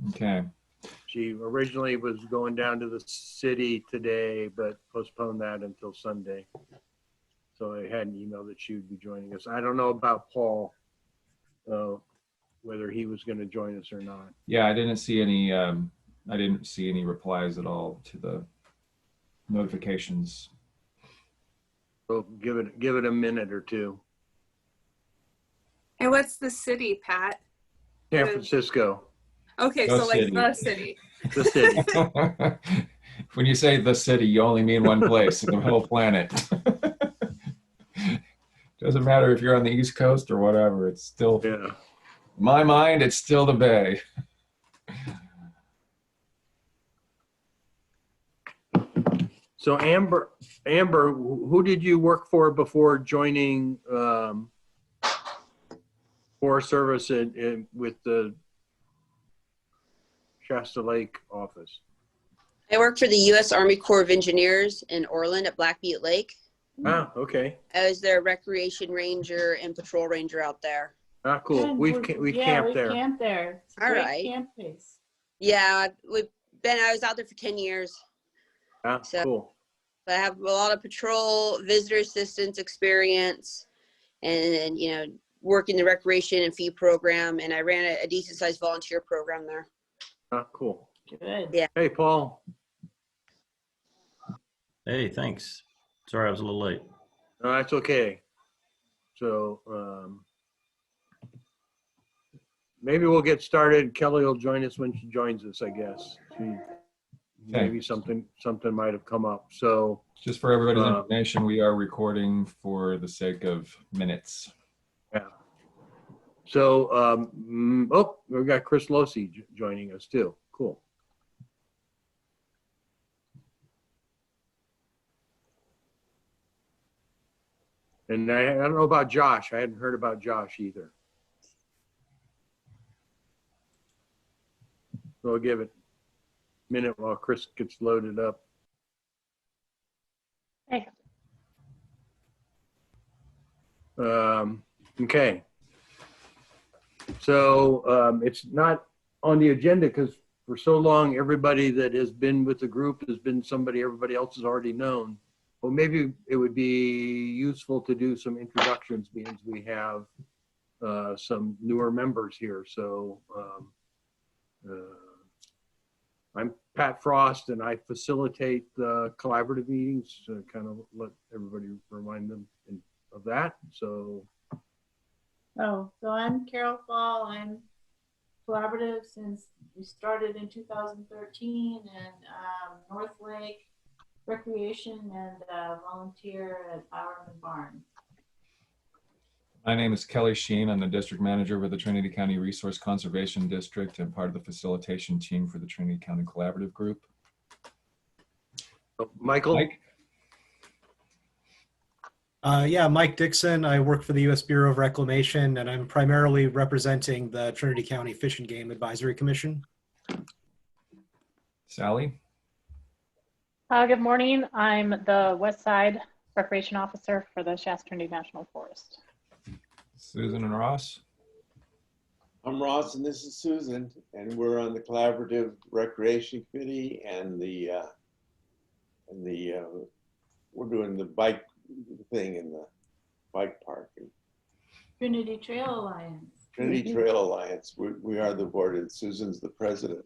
Okay. She originally was going down to the city today, but postponed that until Sunday. So I had an email that she would be joining us. I don't know about Paul, whether he was going to join us or not. Yeah, I didn't see any. I didn't see any replies at all to the notifications. So give it a minute or two. And what's the city, Pat? San Francisco. Okay, The so like city. the city. The city. When you say the city, you only mean one place, the whole planet. Doesn't matter if you're on the East Coast or whatever. It's still, Yeah. in my mind, it's still the Bay. So Amber, who did you work for before joining Forest Service with the Shasta Lake office? I work for the U.S. Army Corps of Engineers in Orland at Black Butte Lake. Ah, okay. I was their recreation ranger and patrol ranger out there. Ah, cool. We camped there. Camped there. It's a All great right. camp place. Yeah, I was out there for 10 years. Ah, So- cool. I have a lot of patrol visitor assistance experience and working the recreation and fee program. And I ran a decent sized volunteer program there. Ah, cool. Good. Yeah. Hey, Paul. Hey, thanks. Sorry I was a little late. No, that's okay. So maybe we'll get started. Kelly will join us when she joins us, I guess. Maybe something might have come up. So Just for everybody's information, we are recording for the sake of minutes. yeah. So we've got Chris Losi joining us too. Cool. And I don't know about Josh. I hadn't heard about Josh either. So I'll give it a minute while Chris gets loaded up. Hey. Okay. So it's not on the agenda because for so long, everybody that has been with the group has been somebody everybody else has already known. Well, maybe it would be useful to do some introductions because we have some newer members here. So I'm Pat Frost and I facilitate the collaborative meetings to kind of let everybody remind them of that. So So I'm Carol Fall. I'm collaborative since we started in 2013 and North Lake Recreation and volunteer at Bowerman Barn. My name is Kelly Sheen. I'm the district manager with the Trinity County Resource Conservation District and part of the facilitation team for the Trinity County Collaborative Group. Michael? Mike? Yeah, Mike Dixon. I work for the U.S. Bureau of Reclamation, and I'm primarily representing the Trinity County Fish and Game Advisory Commission. Sally? Good morning. I'm the West Side Recreation Officer for the Shasta Trinity National Forest. Susan and Ross? I'm Ross and this is Susan, and we're on the Collaborative Recreation Committee and we're doing the bike thing in the bike park. Trinity Trail Alliance. Trinity Trail Alliance, we are the board and Susan's the president.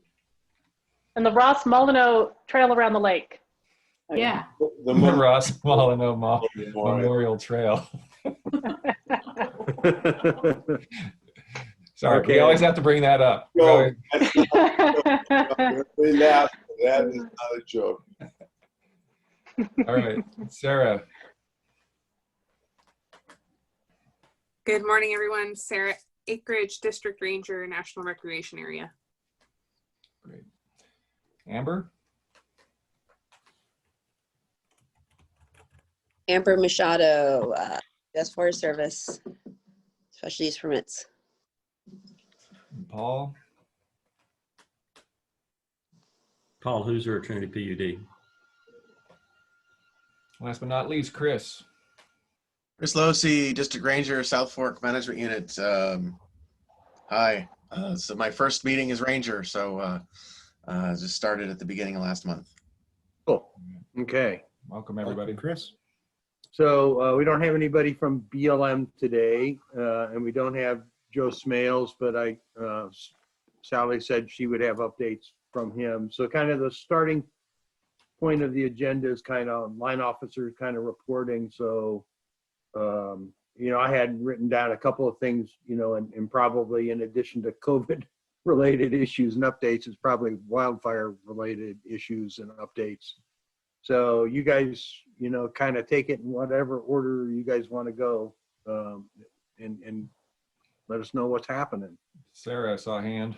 And the Ross Molyneux Trail around the lake. Yeah. The Ross Molyneux Memorial Trail. Sorry, Okay. we always have to bring that up. No, we laugh, but that is not a joke. All right, Sarah. Good morning, everyone. Sarah Acreage, District Ranger, National Recreation Area. Great. Amber? Amber Machado, U.S. Forest Service, special use permits. And Paul? Paul Hooser, Trinity PUD. Last but not least, Chris. Chris Losi, District Ranger, South Fork Management Unit. Hi. So my first meeting as ranger, so just started at the beginning of last month. Cool. Okay. Welcome, everybody. Chris. So we don't have anybody from BLM today, and we don't have Joe Smales, but Sally said she would have updates from him. So kind of the starting point of the agenda is kind of line officers kind of reporting. So, I had written down a couple of things, and probably in addition to COVID related issues and updates, it's probably wildfire related issues and updates. So you guys, kind of take it in whatever order you guys want to go, and let us know what's happening. Sarah, I saw a hand.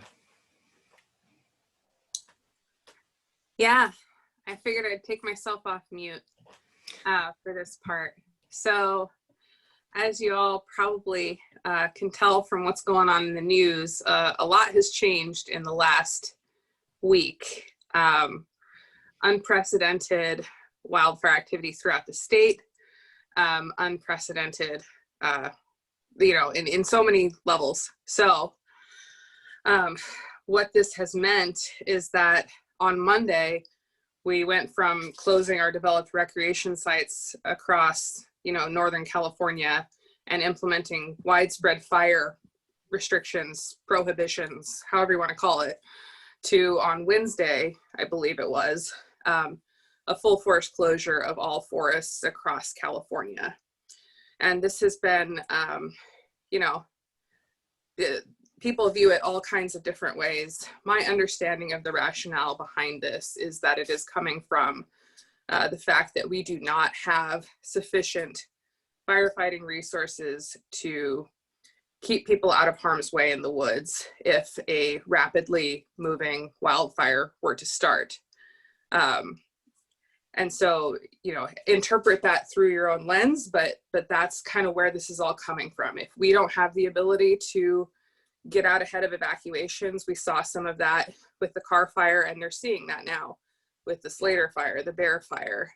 Yeah, I figured I'd take myself off mute for this part. So as you all probably can tell from what's going on in the news, a lot has changed in the last week. Unprecedented wildfire activity throughout the state, unprecedented, in so many levels. So what this has meant is that on Monday, we went from closing our developed recreation sites across, Northern California and implementing widespread fire restrictions, prohibitions, however you want to call it, to on Wednesday, I believe it was, a full forest closure of all forests across California. And this has been, people view it all kinds of different ways. My understanding of the rationale behind this is that it is coming from the fact that we do not have sufficient firefighting resources to keep people out of harm's way in the woods if a rapidly moving wildfire were to start. And so, interpret that through your own lens, but that's kind of where this is all coming from. If we don't have the ability to get out ahead of evacuations, we saw some of that with the Carr fire, and they're seeing that now with the Slater fire, the Bear fire.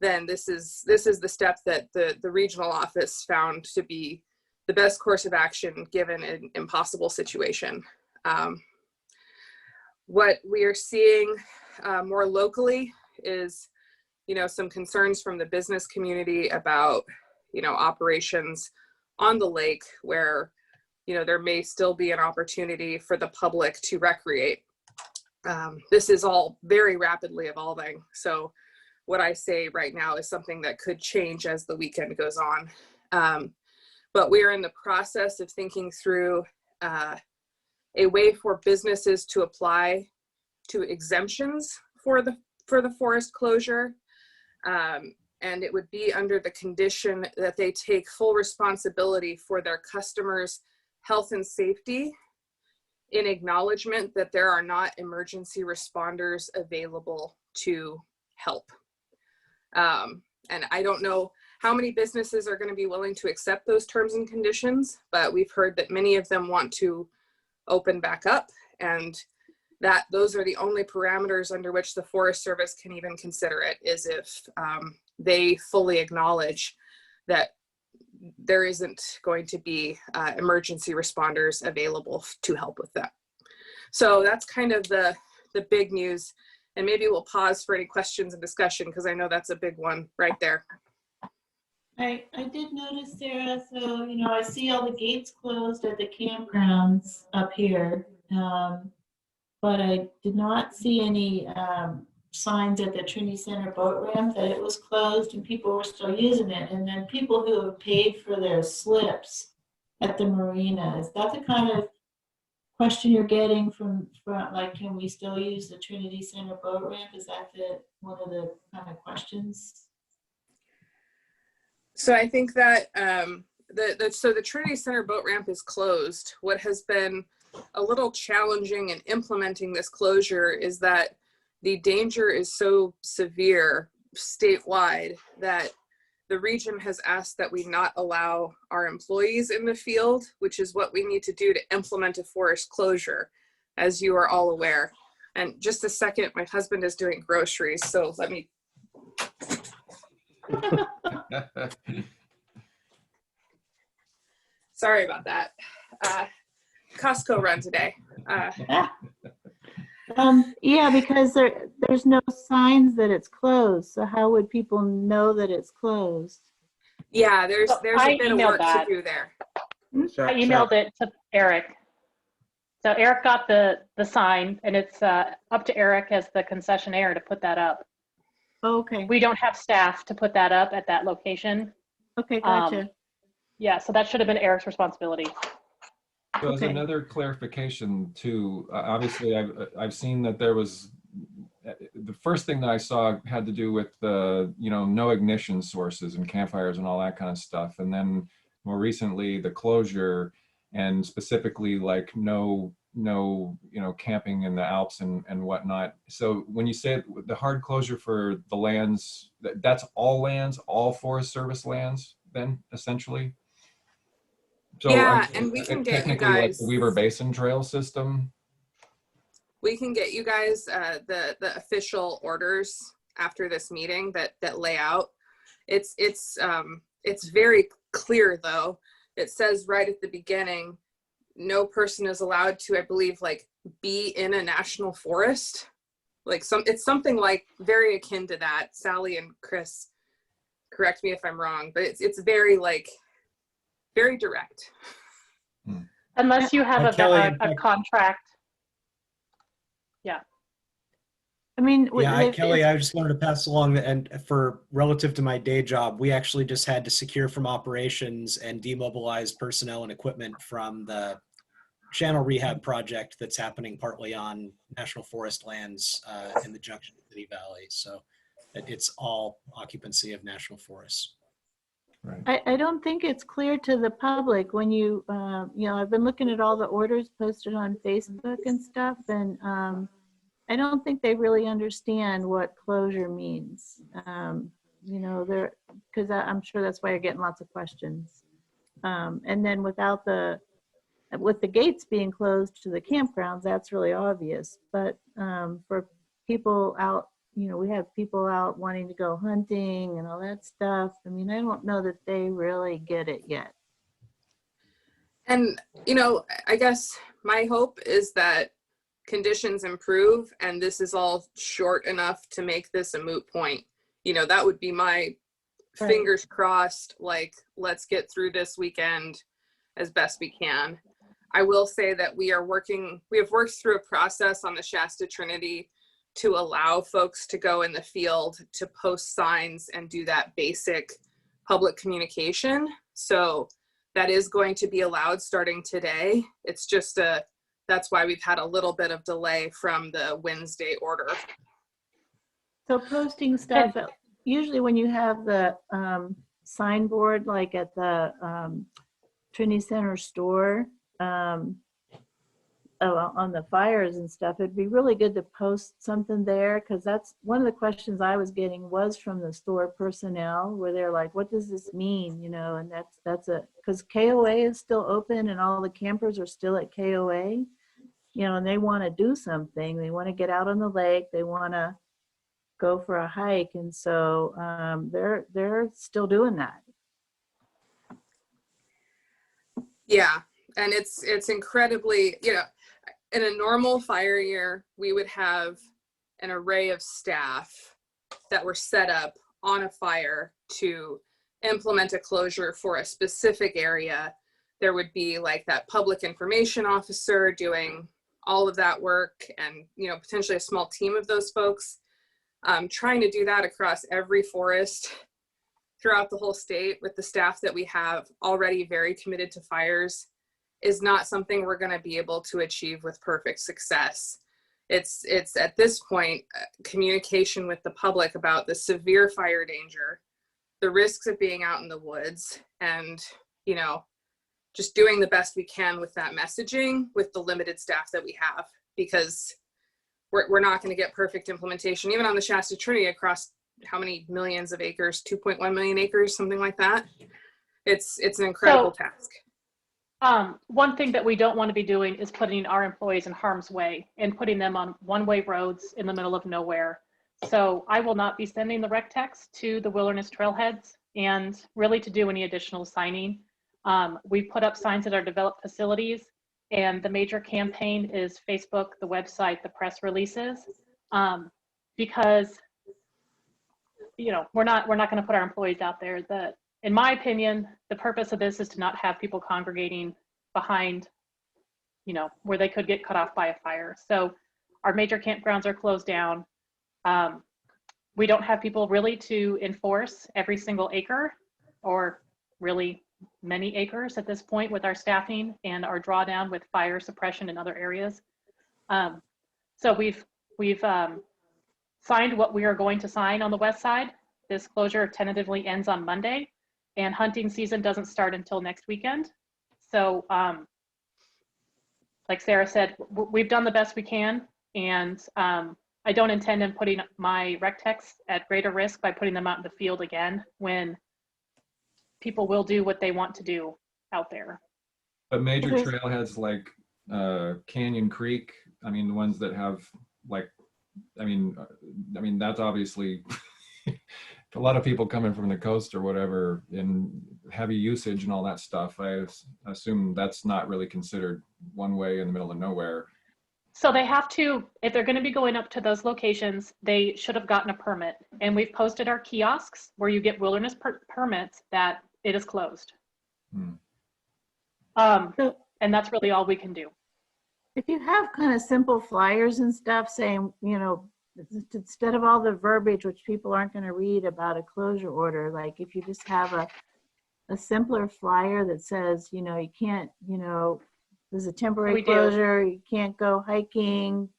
Then this is the step that the regional office found to be the best course of action given an impossible situation. What we are seeing more locally is, some concerns from the business community about, operations on the lake where, there may still be an opportunity for the public to recreate. This is all very rapidly evolving. So what I say right now is something that could change as the weekend goes on. But we are in the process of thinking through a way for businesses to apply to exemptions for the forest closure. And it would be under the condition that they take full responsibility for their customers' health and safety in acknowledgement that there are not emergency responders available to help. And I don't know how many businesses are going to be willing to accept those terms and conditions, but we've heard that many of them want to open back up, and that those are the only parameters under which the Forest Service can even consider it, is if they fully acknowledge that there isn't going to be emergency responders available to help with that. So that's kind of the big news. And maybe we'll pause for any questions and discussion, because I know that's a big one right there. I did notice, Sarah, so, I see all the gates closed at the campgrounds up here, but I did not see any signs at the Trinity Center boat ramp that it was closed and people were still using it. And then people who have paid for their slips at the marina, is that the kind of question you're getting from like, can we still use the Trinity Center boat ramp? Is that one of the kind of questions? So I think that so the Trinity Center boat ramp is closed. What has been a little challenging in implementing this closure is that the danger is so severe statewide that the region has asked that we not allow our employees in the field, which is what we need to do to implement a forest closure, as you are all aware. And just a second, my husband is doing groceries, so let me. Sorry about that. Costco run today. Yeah, because there's no signs that it's closed. So how would people know that it's closed? Yeah, there's So a I bit of emailed work that. to do there. I emailed it to Eric. So Eric got the sign, and it's up to Eric as the concessionaire to put that up. Okay. We don't have staff to put that up at that location. Okay, gotcha. Yeah, so that should have been Eric's responsibility. So as Okay. another clarification too, obviously I've seen that there was, the first thing that I saw had to do with the, no ignition sources and campfires and all that kind of stuff. And then more recently, the closure, and specifically like no, camping in the Alps and whatnot. So when you say the hard closure for the lands, that's all lands, all Forest Service lands then essentially? So Yeah, and we can get you technically like guys the Weaver Basin Trail system. we can get you guys the official orders after this meeting that lay out. It's very clear though. It says right at the beginning, no person is allowed to, I believe, like be in a national forest. Like it's something like very akin to that. Sally and Chris, correct me if I'm wrong, but it's very like very direct. Unless you have Kelly, a contract. Yeah. I mean, Kelly, I just wanted to pass along that, and for relative to my day job, we actually just had to secure from operations and demobilize personnel and equipment from the channel rehab project that's happening partly on national forest lands in the Junction City Valley. So it's all occupancy of national forests. Right. I don't think it's clear to the public when you, I've been looking at all the orders posted on Facebook and stuff, and I don't think they really understand what closure means. Because I'm sure that's why you're getting lots of questions. And then with the gates being closed to the campgrounds, that's really obvious. But for people out, we have people out wanting to go hunting and all that stuff. I mean, I don't know that they really get it yet. And, I guess my hope is that conditions improve and this is all short enough to make this a moot point. That would be my fingers crossed, like, let's get through this weekend as best we can. I will say that we have worked through a process on the Shasta Trinity to allow folks to go in the field to post signs and do that basic public communication. So that is going to be allowed starting today. It's just that's why we've had a little bit of delay from the Wednesday order. So posting stuff, usually when you have the signboard, like at the Trinity Center store, on the fires and stuff, it'd be really good to post something there, because that's one of the questions I was getting was from the store personnel, where they're like, what does this mean? And that's because KOA is still open and all the campers are still at KOA, and they want to do something. They want to get out on the lake. They want to go for a hike. And so they're still doing that. Yeah. And it's incredibly, in a normal fire year, we would have an array of staff that were set up on a fire to implement a closure for a specific area. There would be like that public information officer doing all of that work, and potentially a small team of those folks. Trying to do that across every forest throughout the whole state with the staff that we have already very committed to fires is not something we're going to be able to achieve with perfect success. It's at this point, communication with the public about the severe fire danger, the risks of being out in the woods, and, just doing the best we can with that messaging with the limited staff that we have, because we're not going to get perfect implementation, even on the Shasta Trinity across how many millions of acres, 2.1 million acres, something like that. It's an incredible task. One thing that we don't want to be doing is putting our employees in harm's way and putting them on one-way roads in the middle of nowhere. So I will not be sending the rec techs to the wilderness trailheads and really to do any additional signing. We put up signs at our developed facilities, And the major campaign is Facebook, the website, the press releases, because, you know, we're not going to put our employees out there. In my opinion, the purpose of this is to not have people congregating behind, you know, where they could get cut off by a fire. So our major campgrounds are closed down. We don't have people really to enforce every single acre, or really many acres at this point with our staffing and our drawdown with fire suppression in other areas. So we've signed what we are going to sign on the west side. This closure tentatively ends on Monday, and hunting season doesn't start until next weekend. So like Sarah said, we've done the best we can, and I don't intend on putting my rec techs at greater risk by putting them out in the field again when people will do what they want to do out there. But major trailheads like Canyon Creek, I mean, the ones that have like, I mean, that's obviously a lot of people coming from the coast or whatever in heavy usage and all that stuff. I assume that's not really considered one way in the middle of nowhere. So they have to, if they're going to be going up to those locations, they should have gotten a permit. And we've posted our kiosks where you get wilderness permits that it is closed. And that's really all we can do. If you have kind of simple flyers and stuff saying, you know, instead of all the verbiage which people aren't going to read about a closure order, like if you just have a simpler flyer that says, you know, you can't, you know, there's a temporary closure, you can't go hiking,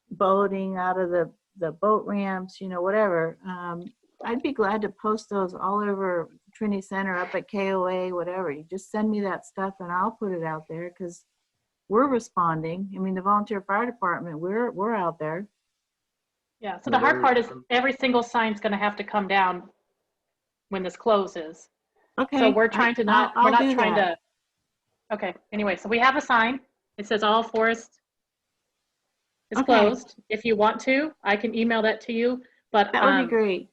boating out of the boat ramps, you know, whatever. I'd be glad to post those all over Trinity Center, up at KOA, whatever. You just send me that stuff and I'll put it out there, because we're responding. I mean, the volunteer fire department, we're out there. Yeah, so the hard part is every single sign's going to have to come down when this closes. Okay. So we're trying to not, we're not trying to. Okay, anyway, so we have a sign. It says all forest is closed. If you want to, I can email that to you, but that would be great.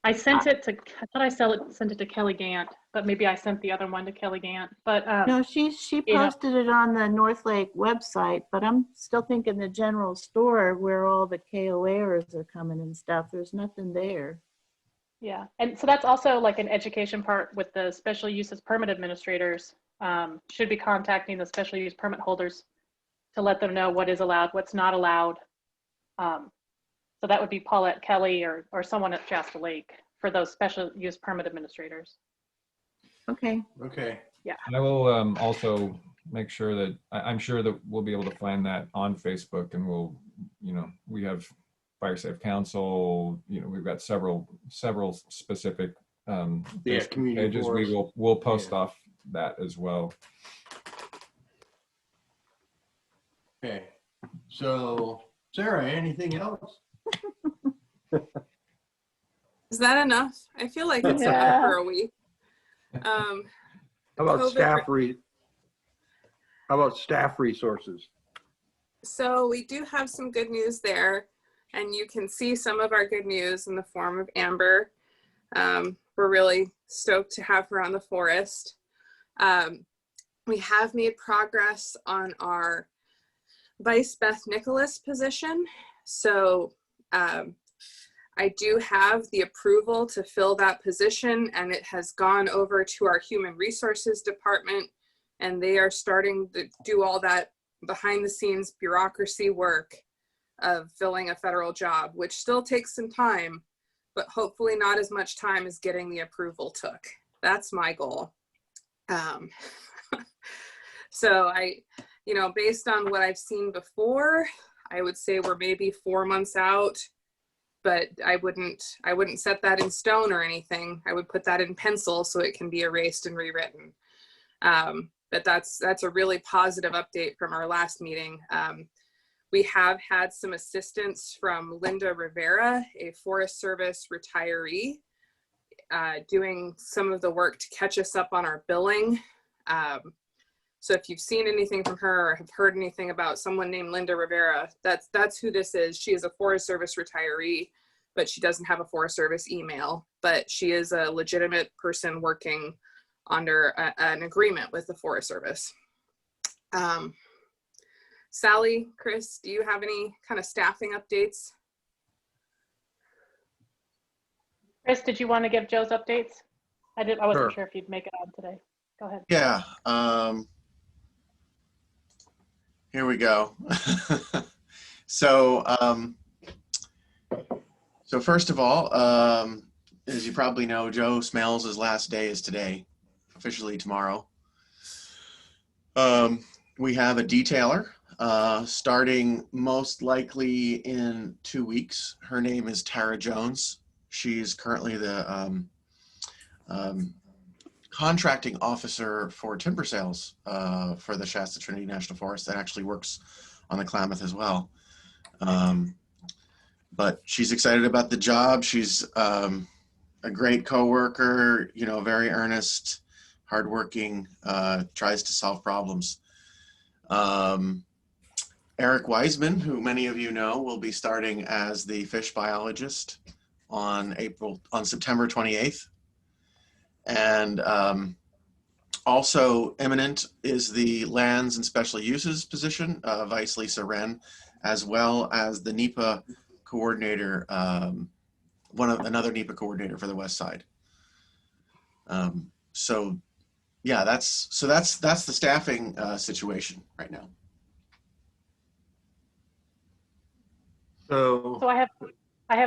I sent it to, I thought I sent it to Kelly Gant, but maybe I sent the other one to Kelly Gant. But no, she posted it on the North Lake website, but I'm still thinking the general store where all the KOAers are coming and stuff. There's nothing there. Yeah, and so that's also like an education part with the special uses permit administrators. Should be contacting the special use permit holders to let them know what is allowed, what's not allowed. So that would be Paulette Kelly or someone at Shasta Lake for those special use permit administrators. Okay. Yeah. I will also make sure that I'm sure that we'll be able to find that on Facebook, and we'll, you know, we have Fire Safe Council, you know, we've got several specific community pages. forums. We'll post off that as well. Okay. So Sarah, anything else? Is that enough? I feel like it's enough for a week. How about staff resources? So we do have some good news there, and you can see some of our good news in the form of Amber. We're really stoked to have her on the forest. We have made progress on our Vice Beth Nicholas position. So I do have the approval to fill that position, and it has gone over to our Human Resources Department, and they are starting to do all that behind the scenes bureaucracy work of filling a federal job, which still takes some time, but hopefully not as much time as getting the approval took. That's my goal. So you know, based on what I've seen before, I would say we're maybe 4 months out, but I wouldn't set that in stone or anything. I would put that in pencil so it can be erased and rewritten. But that's a really positive update from our last meeting. We have had some assistance from Linda Rivera, a Forest Service retiree, doing some of the work to catch us up on our billing. So if you've seen anything from her or have heard anything about someone named Linda Rivera, that's who this is. She is a Forest Service retiree, but she doesn't have a Forest Service email, but she is a legitimate person working under an agreement with the Forest Service. Sally, Chris, do you have any kind of staffing updates? Chris, did you want to give Joe's updates? I wasn't Sure. sure if you'd make it on today. Go ahead. Yeah. Here we go. So, so first of all, as you probably know, Joe Smells' last day is today, officially tomorrow. We have a detailer starting most likely in 2 weeks. Her name is Tara Jones. She's currently the contracting officer for timber sales for the Shasta Trinity National Forest that actually works on the Klamath as well. But she's excited about the job. She's a great coworker, you know, very earnest, hardworking, tries to solve problems. Eric Wiseman, who many of you know, will be starting as the fish biologist on September 28th. And also imminent is the lands and special uses position, Vice Lisa Wren, as well as the NEPA coordinator, another NEPA coordinator for the West Side. So yeah, that's the staffing situation right now. So So I have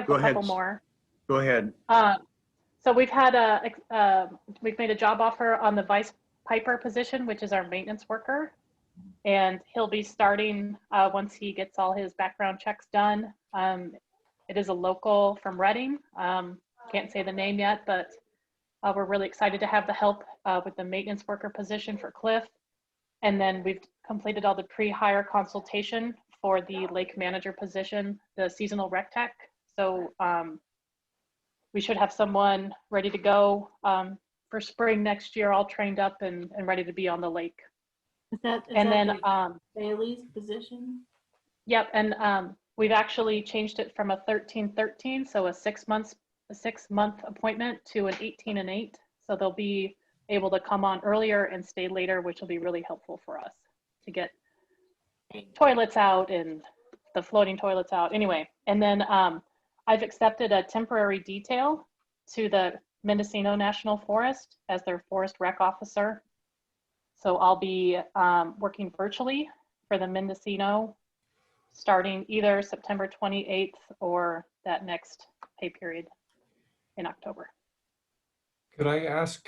Go a ahead. couple more. go ahead. So we've made a job offer on the vice piper position, which is our maintenance worker. And he'll be starting once he gets all his background checks done. It is a local from Reading. Can't say the name yet, but we're really excited to have the help with the maintenance worker position for Cliff. And then we've completed all the pre-hire consultation for the lake manager position, the seasonal rec tech. So we should have someone ready to go for spring next year, all trained up and ready to be on the lake. Is that Bailey's position? Yep, and we've actually changed it from a 13-13, so a 6 month appointment, to an 18 and 8. So they'll be able to come on earlier and stay later, which will be really helpful for us to get toilets out and the floating toilets out. Anyway, and then I've accepted a temporary detail to the Mendocino National Forest as their forest rec officer. So I'll be working virtually for the Mendocino starting either September 28th or that next pay period in October. Could I ask,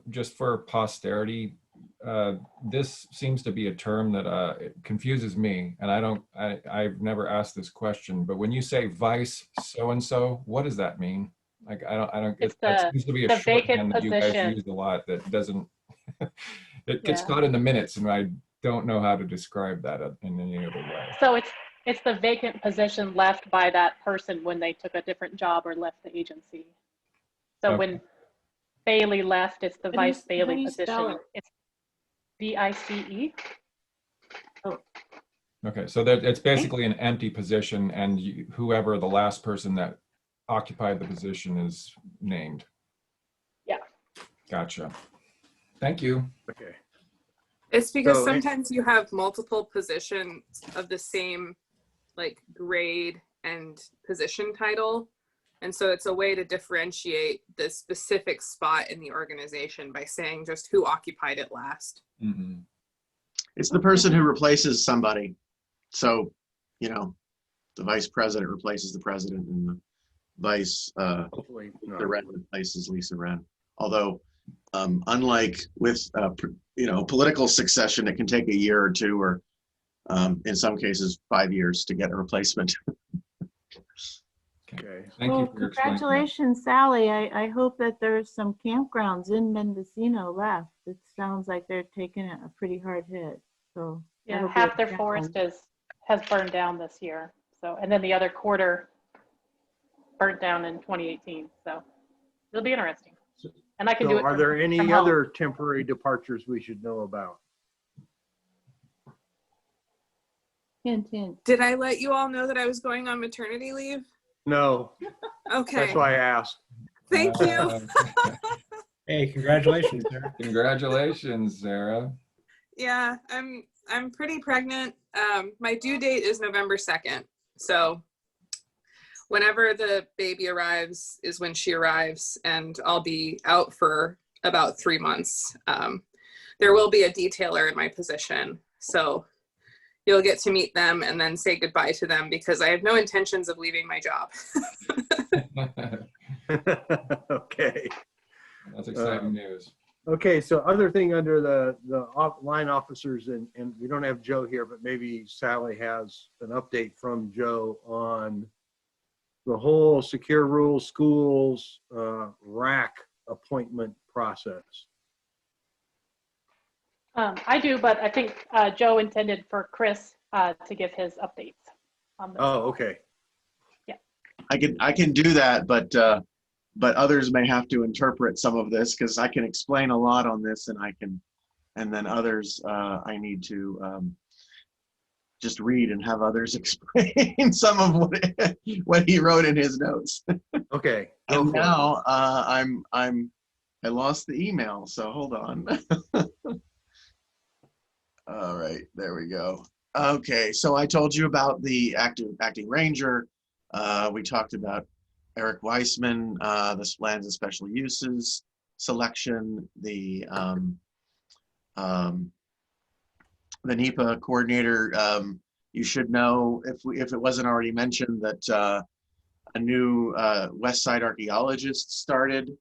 just for posterity, this seems to be a term that it confuses me, and I've never asked this question, but when you say vice so-and-so, what does that mean? Like, that seems to be a shorthand that you guys use a lot that doesn't, it gets caught in the minutes, and I don't know how to describe that in any other way. So it's the vacant position left by that person when they took a different job or left the agency. So when Bailey left, it's the Vice Bailey position. It's VICE. Oh. Okay, so it's basically an empty position, and whoever the last person that occupied the position is named. Yeah. Gotcha. Thank you. Okay. It's because So, sometimes you have multiple positions of the same like grade and position title. And so it's a way to differentiate the specific spot in the organization by saying just who occupied it last. Mm-hmm. It's the person who replaces somebody. So, you know, the vice president replaces the president, and the vice, Hopefully not. the Wren replaces Lisa Wren. Although, unlike with, you know, political succession, it can take a year or two, or in some cases, 5 years to get a replacement. Okay. Thank Well, you for explaining that. congratulations, Sally. I hope that there's some campgrounds in Mendocino left. It sounds like they're taking a pretty hard hit. So Yeah, that'll be half a their challenge. forest has burned down this year. So, and then the other quarter burnt down in 2018. So it'll be interesting. And I can do So it. are there any from home. other temporary departures we should know about? Hint, hint. Did I let you all know that I was going on maternity leave? No, Okay. that's why I asked. Thank you. Hey, congratulations, Sarah. Congratulations, Sarah. Yeah, I'm I'm pretty pregnant. My due date is November 2nd. So whenever the baby arrives is when she arrives, and I'll be out for about 3 months. There will be a detailer in my position. So you'll get to meet them and then say goodbye to them, because I have no intentions of leaving my job. Okay. That's exciting news. Okay, so other thing under the line officers, and we don't have Joe here, but maybe Sally has an update from Joe on the whole secure rules schools RAC appointment process. I do, but I think Joe intended for Chris to give his updates on this. Oh, okay. I can do that, but others may have to interpret some of this, because I can explain a lot on this, and then others I need to just read and have others explain some of what he wrote in his notes. Okay. And now I lost the email, so hold on. All right, there we go. Okay, so I told you about the acting ranger. We talked about Eric Weissman, the lands and special uses selection, the NEPA coordinator. You should know, if it wasn't already mentioned, that a new West Side archaeologist started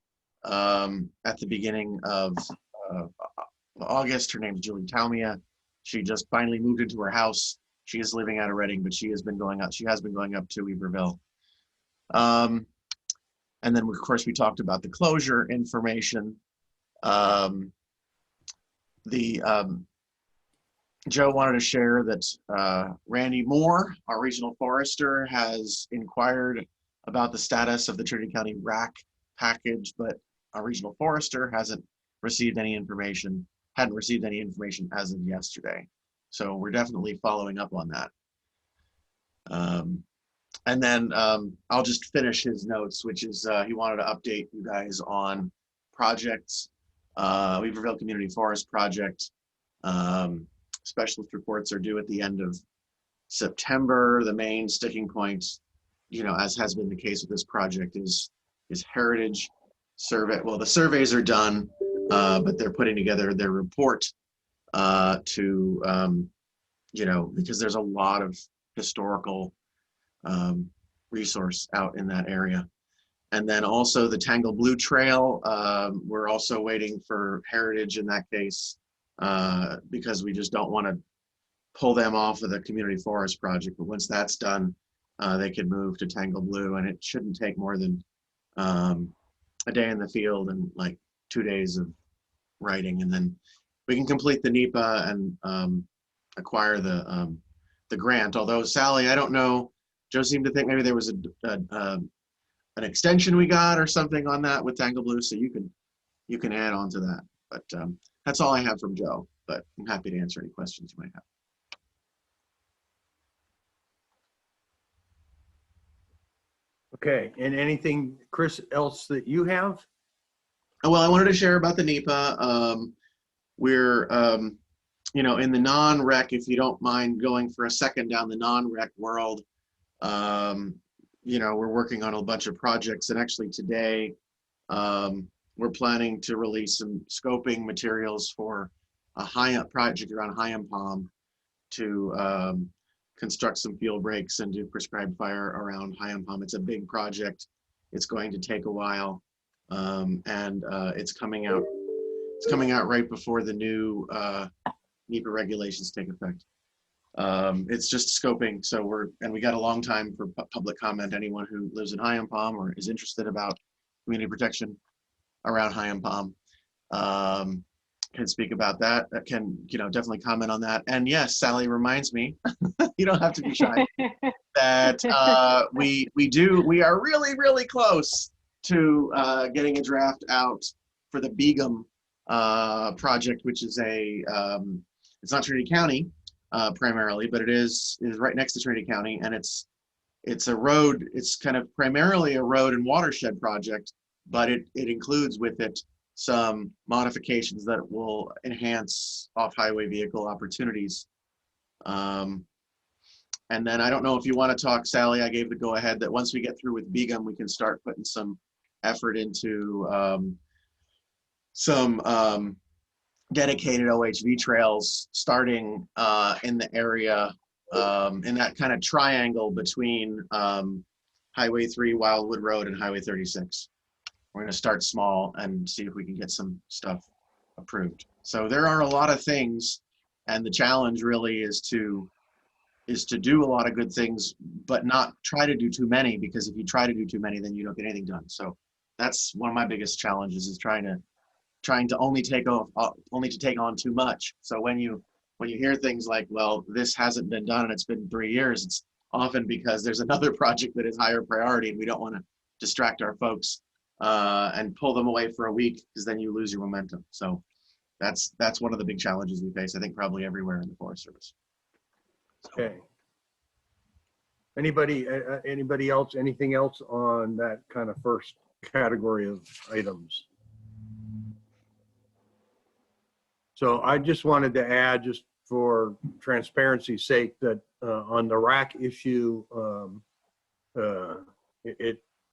at the beginning of August. Her name is Julie Talmia. She just finally moved into her house. She is living out of Reading, but she has been going up to Weaverville. And then, of course, we talked about the closure information. Joe wanted to share that Randy Moore, our regional forester, has inquired about the status of the Trinity County RAC package, but our regional forester hadn't received any information as of yesterday. So we're definitely following up on that. And then I'll just finish his notes, which is he wanted to update you guys on projects, Weaverville Community Forest Project. Specialist reports are due at the end of September. The main sticking point, as has been the case with this project, is heritage survey. Well, the surveys are done, but they're putting together their report to, because there's a lot of historical resource out in that area. And then also the Tangle Blue Trail, we're also waiting for heritage in that case, because we just don't want to pull them off of the community forest project. But once that's done, they can move to Tangle Blue, and it shouldn't take more than a day in the field and like 2 days of writing, and then we can complete the NEPA and acquire the grant. Although Sally, I don't know, Joe seemed to think maybe there was an extension we got or something on that with Tangle Blue, so you can add on to that. But that's all I have from Joe, but I'm happy to answer any questions you might have. Okay, and anything, Chris, else that you have? Well, I wanted to share about the NEPA. We're, in the non-rec, if you don't mind going for a second down the non-rec world, we're working on a bunch of projects, and actually today, we're planning to release some scoping materials for a project around Hyam Palm to construct some field breaks and do prescribed fire around Hyam Palm. It's a big project. It's going to take a while, and it's coming out. It's coming out right before the new NEPA regulations take effect. It's just scoping, so we got a long time for public comment. Anyone who lives in Hyam Palm or is interested about community protection around Hyam Palm can speak about that. Can definitely comment on that. And yes, Sally reminds me, you don't have to be shy, that we are really, really close to getting a draft out for the Begum project, which is it's not Trinity County primarily, but it is right next to Trinity County, and it's a road. It's kind of primarily a road and watershed project, but it includes with it some modifications that will enhance off-highway vehicle opportunities And then I don't know if you want to talk, Sally, I gave the go ahead that once we get through with Begum, we can start putting some effort into some dedicated OHV trails starting in the area in that kind of triangle between Highway 3, Wildwood Road, and Highway 36. We're going to start small and see if we can get some stuff approved. So there are a lot of things, and the challenge really is to do a lot of good things, but not try to do too many, because if you try to do too many, then you don't get anything done. So that's one of my biggest challenges, is trying to only take on too much. So when you hear things like, well, this hasn't been done and it's been 3 years, it's often because there's another project that is higher priority, and we don't want to distract our folks and pull them away for a week, because then you lose your momentum. So that's one of the big challenges we face, I think, probably everywhere in the Forest Service. Okay. Anybody else, anything else on that kind of first category of items? So I just wanted to add, just for transparency's sake, that on the RAC issue,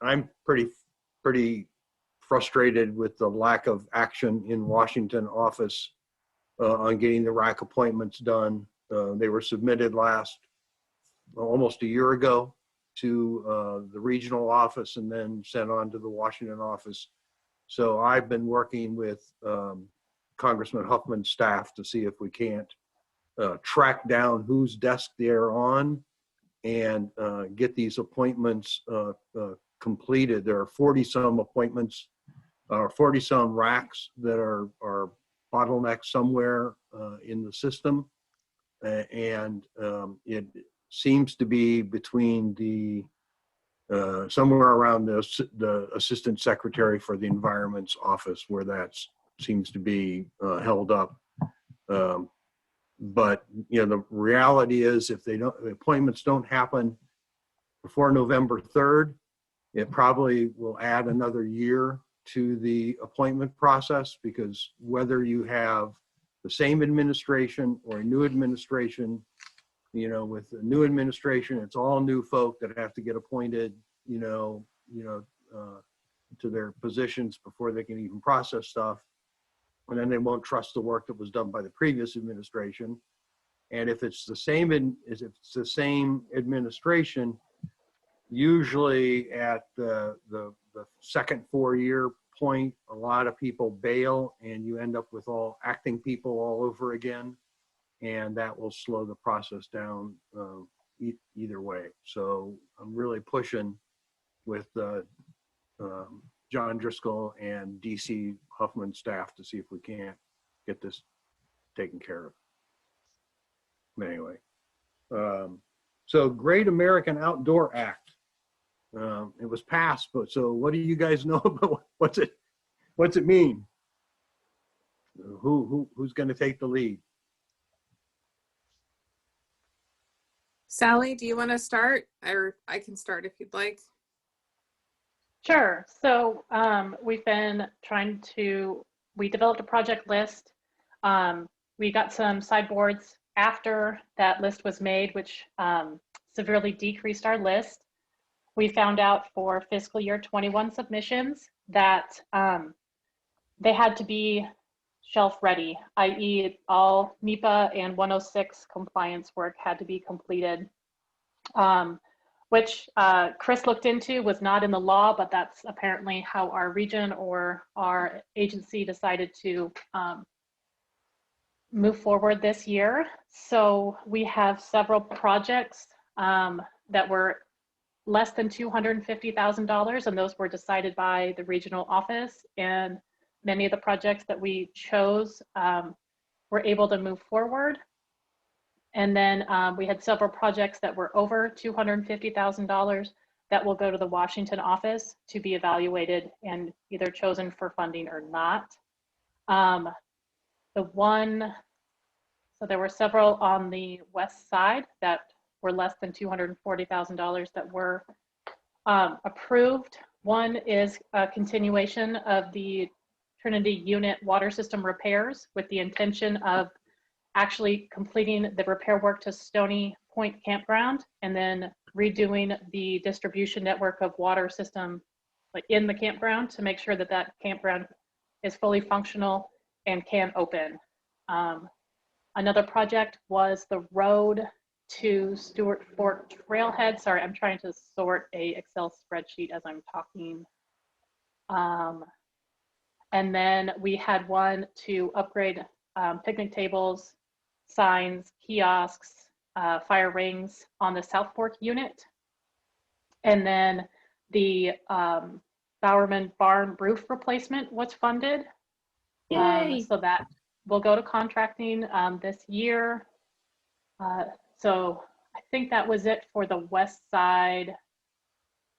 I'm pretty frustrated with the lack of action in Washington office on getting the RAC appointments done. They were submitted almost a year ago to the regional office and then sent on to the Washington office. So I've been working with Congressman Huffman's staff to see if we can't track down whose desk they're on and get these appointments completed. There are 40-some appointments, 40-some racks that are bottlenecked somewhere in the system. And it seems to be between the somewhere around the assistant secretary for the environment's office where that seems to be held up. But the reality is, if the appointments don't happen before November 3rd, it probably will add another year to the appointment process, because whether you have the same administration or a new administration, with the new administration, it's all new folk that have to get appointed, to their positions before they can even process stuff. And then they won't trust the work that was done by the previous administration. And if it's the same administration, usually at the second 4-year point, a lot of people bail, and you end up with all acting people all over again, and that will slow the process down either way. So I'm really pushing with John Driscoll and DC Huffman staff to see if we can't get this taken care of. But anyway, so Great American Outdoor Act. It was passed, but so what do you guys know about what's it mean? Who's going to take the lead? Sally, do you want to start? Or I can start if you'd like. Sure. So we developed a project list. We got some sideboards after that list was made, which severely decreased our list. We found out for fiscal year 21 submissions that they had to be shelf ready, i.e. all NEPA and 106 compliance work had to be completed, which Chris looked into, was not in the law, but that's apparently how our region or our agency decided to move forward this year. So we have several projects that were less than $250,000, and those were decided by the regional office. And many of the projects that we chose were able to move forward. And then we had several projects that were over $250,000 that will go to the Washington office to be evaluated and either chosen for funding or not. So there were several on the west side that were less than $240,000 that were approved. One is a continuation of the Trinity unit water system repairs with the intention of actually completing the repair work to Stony Point Campground, and then redoing the distribution network of water system like in the campground to make sure that that campground is fully functional and can open. Another project was the road to Stewart Fork Trailhead. Sorry, I'm trying to sort a Excel spreadsheet as I'm talking. And then we had one to upgrade picnic tables, signs, kiosks, fire rings on the South Fork unit. And then the Bowerman Barn roof replacement was funded. So that will go to contracting this year. So I think that was it for the west side.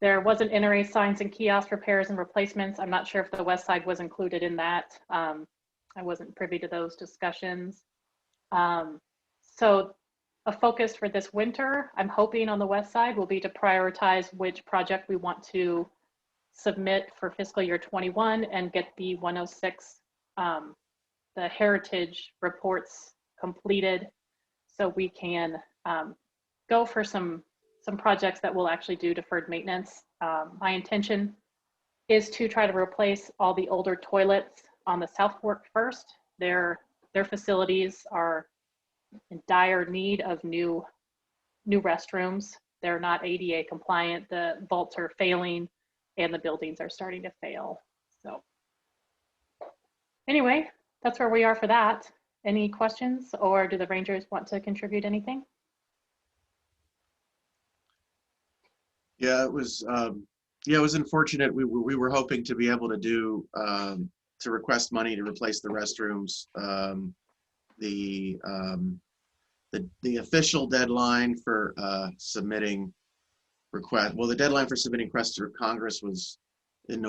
There wasn't NRA signs and kiosk repairs and replacements. I'm not sure if the west side was included in that. I wasn't privy to those discussions. So a focus for this winter, I'm hoping on the west side, will be to prioritize which project we want to submit for fiscal year 21 and get the 106, the heritage reports completed so we can go for some projects that will actually do deferred maintenance. My intention is to try to replace all the older toilets on the South Fork first. Their facilities are in dire need of new restrooms. They're not ADA compliant. The vaults are failing and the buildings are starting to fail. So anyway, that's where we are for that. Any questions, or do the Rangers want to contribute anything? Yeah, it was unfortunate. We were hoping to be able to do to request money to replace the restrooms. The official deadline for submitting the deadline for submitting requests to Congress is in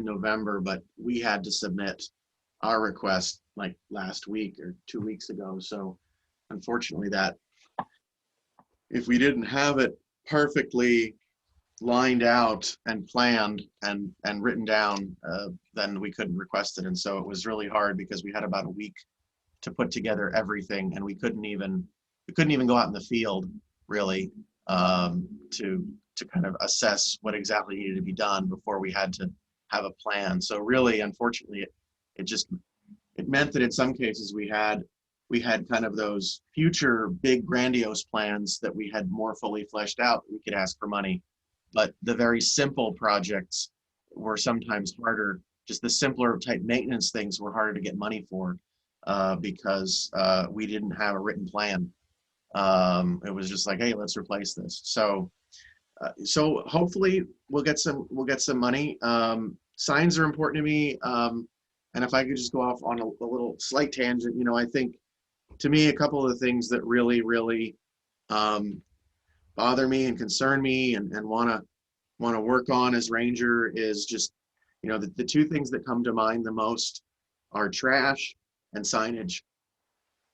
November, but we had to submit our request like last week or 2 weeks ago. So unfortunately, that if we didn't have it perfectly lined out and planned and written down, then we couldn't request it. And so it was really hard because we had about a week to put together everything, and we couldn't even go out in the field really to kind of assess what exactly needed to be done before we had to have a plan. So really, unfortunately, it meant that in some cases we had kind of those future big grandiose plans that we had more fully fleshed out. We could ask for money, but the very simple projects were sometimes harder. Just the simpler type maintenance things were harder to get money for because we didn't have a written plan. It was just like, hey, let's replace this. So hopefully we'll get some money. Signs are important to me. And if I could just go off on a little slight tangent, I think to me, a couple of the things that really, really bother me and concern me and want to work on as Ranger is just, the two things that come to mind the most are trash and signage.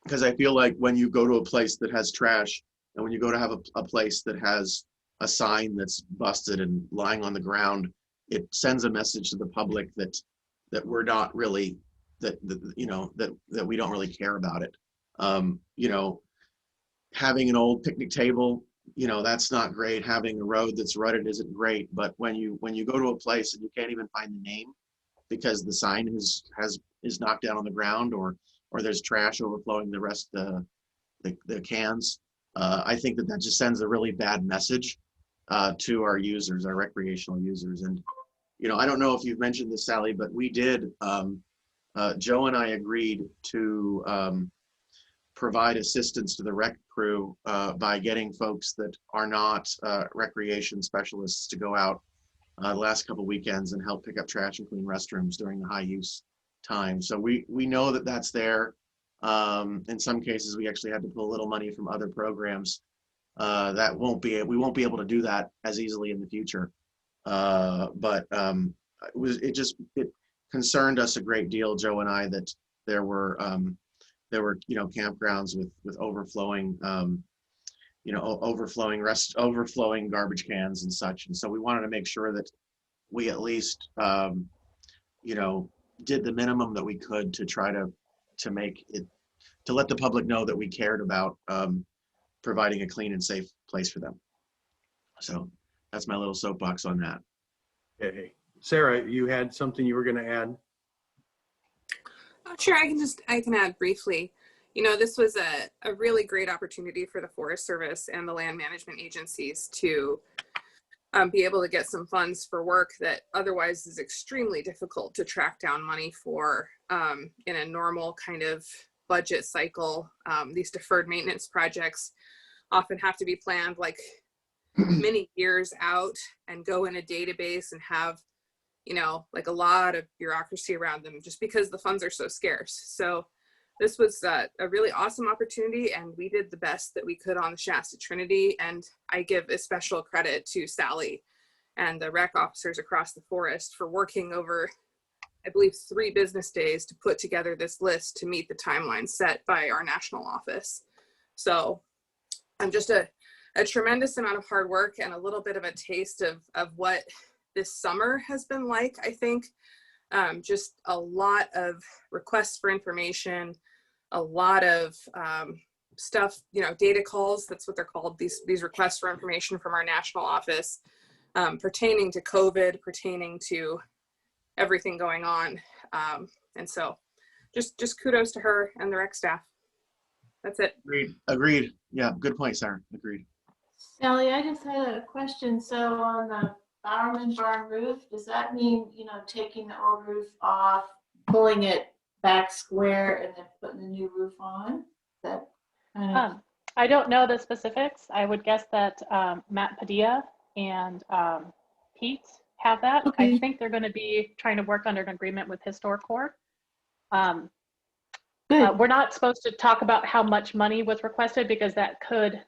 Because I feel like when you go to a place that has trash and when you go to have a place that has a sign that's busted and lying on the ground, it sends a message to the public that we're not really, that we don't really care about it. Having an old picnic table, that's not great. Having a road that's rutted isn't great. But when you go to a place and you can't even find the name because the sign is knocked down on the ground or there's trash overflowing the rest of the cans, I think that just sends a really bad message to our users, our recreational users. And I don't know if you've mentioned this, Sally, but we did. Joe and I agreed to provide assistance to the rec crew by getting folks that are not recreation specialists to go out the last couple weekends and help pick up trash and clean restrooms during the high use time. So we know that that's there. In some cases, we actually had to pull a little money from other programs. We won't be able to do that as easily in the future. But it concerned us a great deal, Joe and I, that there were campgrounds with overflowing overflowing garbage cans and such. And so we wanted to make sure that we at least did the minimum that we could to try to make it to let the public know that we cared about providing a clean and safe place for them. So that's my little soapbox on that. Okay. Sarah, you had something you were going to add? Oh, sure, I can add briefly. You know, this was a really great opportunity for the Forest Service and the land management agencies to be able to get some funds for work that otherwise is extremely difficult to track down money for in a normal kind of budget cycle. These deferred maintenance projects often have to be planned like many years out and go in a database and have, you know, like a lot of bureaucracy around them just because the funds are so scarce. So this was a really awesome opportunity, and we did the best that we could on the Shasta Trinity. And I give a special credit to Sally and the rec officers across the forest for working over, I believe, 3 business days to put together this list to meet the timeline set by our national office. So just a tremendous amount of hard work and a little bit of a taste of what this summer has been like, I think. Just a lot of requests for information, a lot of stuff, you know, data calls, that's what they're called, these requests for information from our national office pertaining to COVID, pertaining to everything going on. And so just kudos to her and the rec staff. That's it. Agreed. Yeah, good point, Sarah. Agreed. Sally, I just had a question. So on the Bowerman barn roof, does that mean, you know, taking the old roof off, pulling it back square, and then putting the new roof on? That kind of... I don't know the specifics. I would guess that Matt Padilla and Pete have that. Okay. I think they're going to be trying to work under an agreement with HistoriCorps. Good. We're not supposed to talk about how much money was requested because that could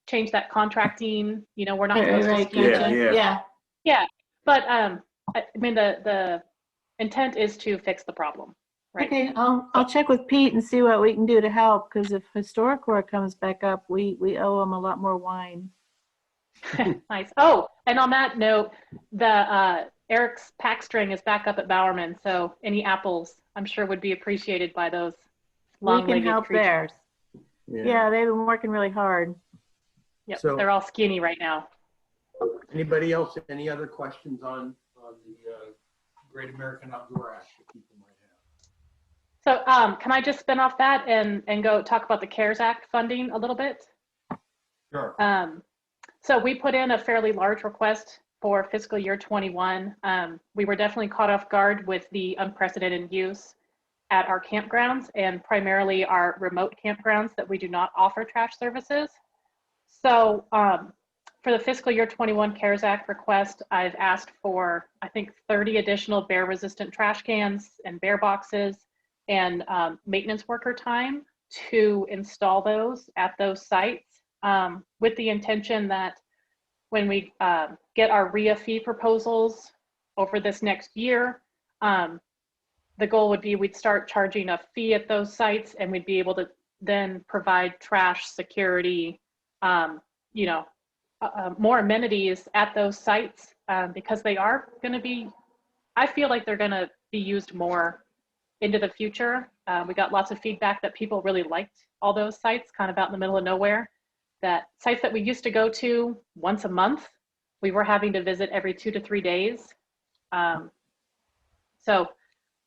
change that contracting. You know, we're not supposed to speak to. Yeah. But I mean, the intent is to fix the problem, right? Okay, I'll check with Pete and see what we can do to help, because if HistoriCorps comes back up, we owe them a lot more wine. Nice. Oh, and on that note, the Eric's pack string is back up at Bowerman, so any apples, I'm sure, would be appreciated by those long-legged We can help creatures. theirs. Yeah, they've been working really hard. Yep, So- they're all skinny right now. Anybody else, any other questions on the Great American Outdoor Act that people might have? So can I just spin off that and go talk about the CARES Act funding a little bit? Sure. So we put in a fairly large request for fiscal year 21. We were definitely caught off guard with the unprecedented use at our campgrounds, and primarily our remote campgrounds that we do not offer trash services. So for the fiscal year 21 CARES Act request, I've asked for, I think, 30 additional bear resistant trash cans and bear boxes and maintenance worker time to install those at those sites, with the intention that when we get our RIA fee proposals over this next year, the goal would be we'd start charging a fee at those sites, and we'd be able to then provide trash security, you know, more amenities at those sites, because they are going to be, I feel like they're going to be used more into the future. We got lots of feedback that people really liked all those sites kind of out in the middle of nowhere. That sites that we used to go to once a month, we were having to visit every 2 to 3 days. So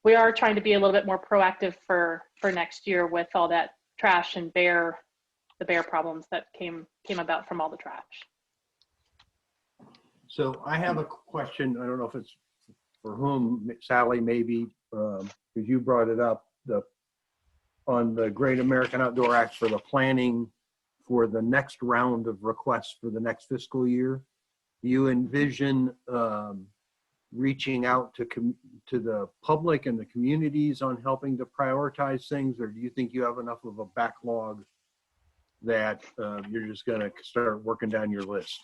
we are trying to be a little bit more proactive for next year with all that trash and the bear problems that came about from all the trash. So I have a question. I don't know if it's for whom, Sally, maybe, because you brought it up, on the Great American Outdoor Act for the planning for the next round of requests for the next fiscal year. Do you envision reaching out to the public and the communities on helping to prioritize things, or do you think you have enough of a backlog that you're just going to start working down your list?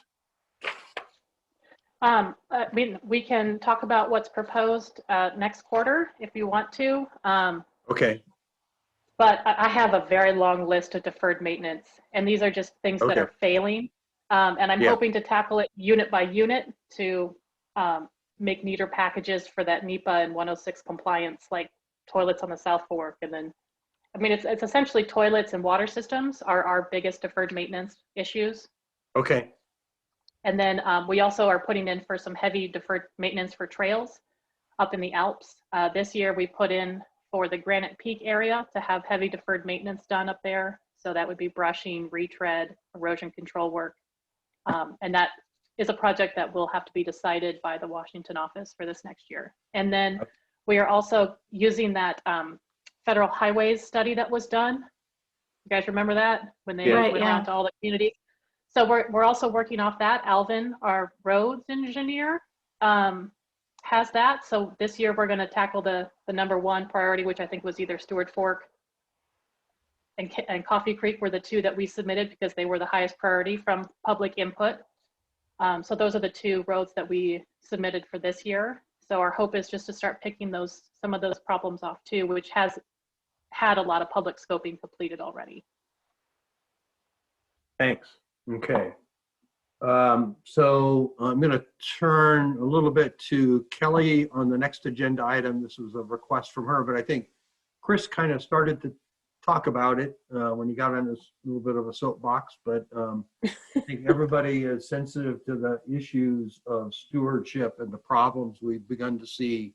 I mean, we can talk about what's proposed next quarter if you want to. Okay. But I have a very long list of deferred maintenance, and these are just things that are failing. And I'm hoping to tackle it unit by unit to make neater packages for that NEPA and 106 compliance, like toilets on the South Fork, and then I mean, it's essentially toilets and water systems are our biggest deferred maintenance issues. Okay. And then we also are putting in for some heavy deferred maintenance for trails up in the Alps. This year we put in for the Granite Peak area to have heavy deferred maintenance done up there. So that would be brushing, retread, erosion control work. And that is a project that will have to be decided by the Washington office for this next year. And then we are also using that federal highways study that was done. You guys remember that when they went around to all the communities? So we're also working off that. Alvin, our roads engineer, has that. So this year we're going to tackle the number one priority, which I think was either Stewart Fork and Coffee Creek were the two that we submitted because they were the highest priority from public input. So those are the two roads that we submitted for this year. So our hope is just to start picking some of those problems off too, which has had a lot of public scoping completed already. Thanks. Okay. So I'm going to turn a little bit to Kelly on the next agenda item. This was a request from her, but I think Chris kind of started to talk about it when he got on this little bit of a soapbox, but I think everybody is sensitive to the issues of stewardship and the problems we've begun to see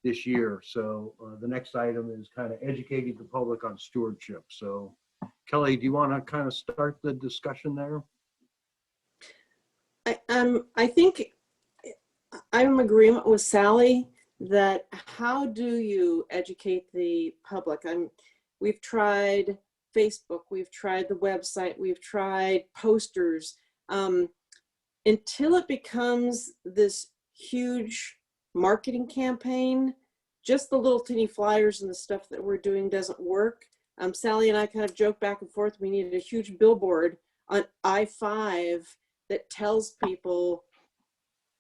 this year. So the next item is kind of educating the public on stewardship. So Kelly, do you want to kind of start the discussion there? I think I'm in agreement with Sally that how do you educate the public? We've tried Facebook, we've tried the website, we've tried posters. Until it becomes this huge marketing campaign, just the little teeny flyers and the stuff that we're doing doesn't work. Sally and I kind of joke back and forth. We needed a huge billboard on I-5 that tells people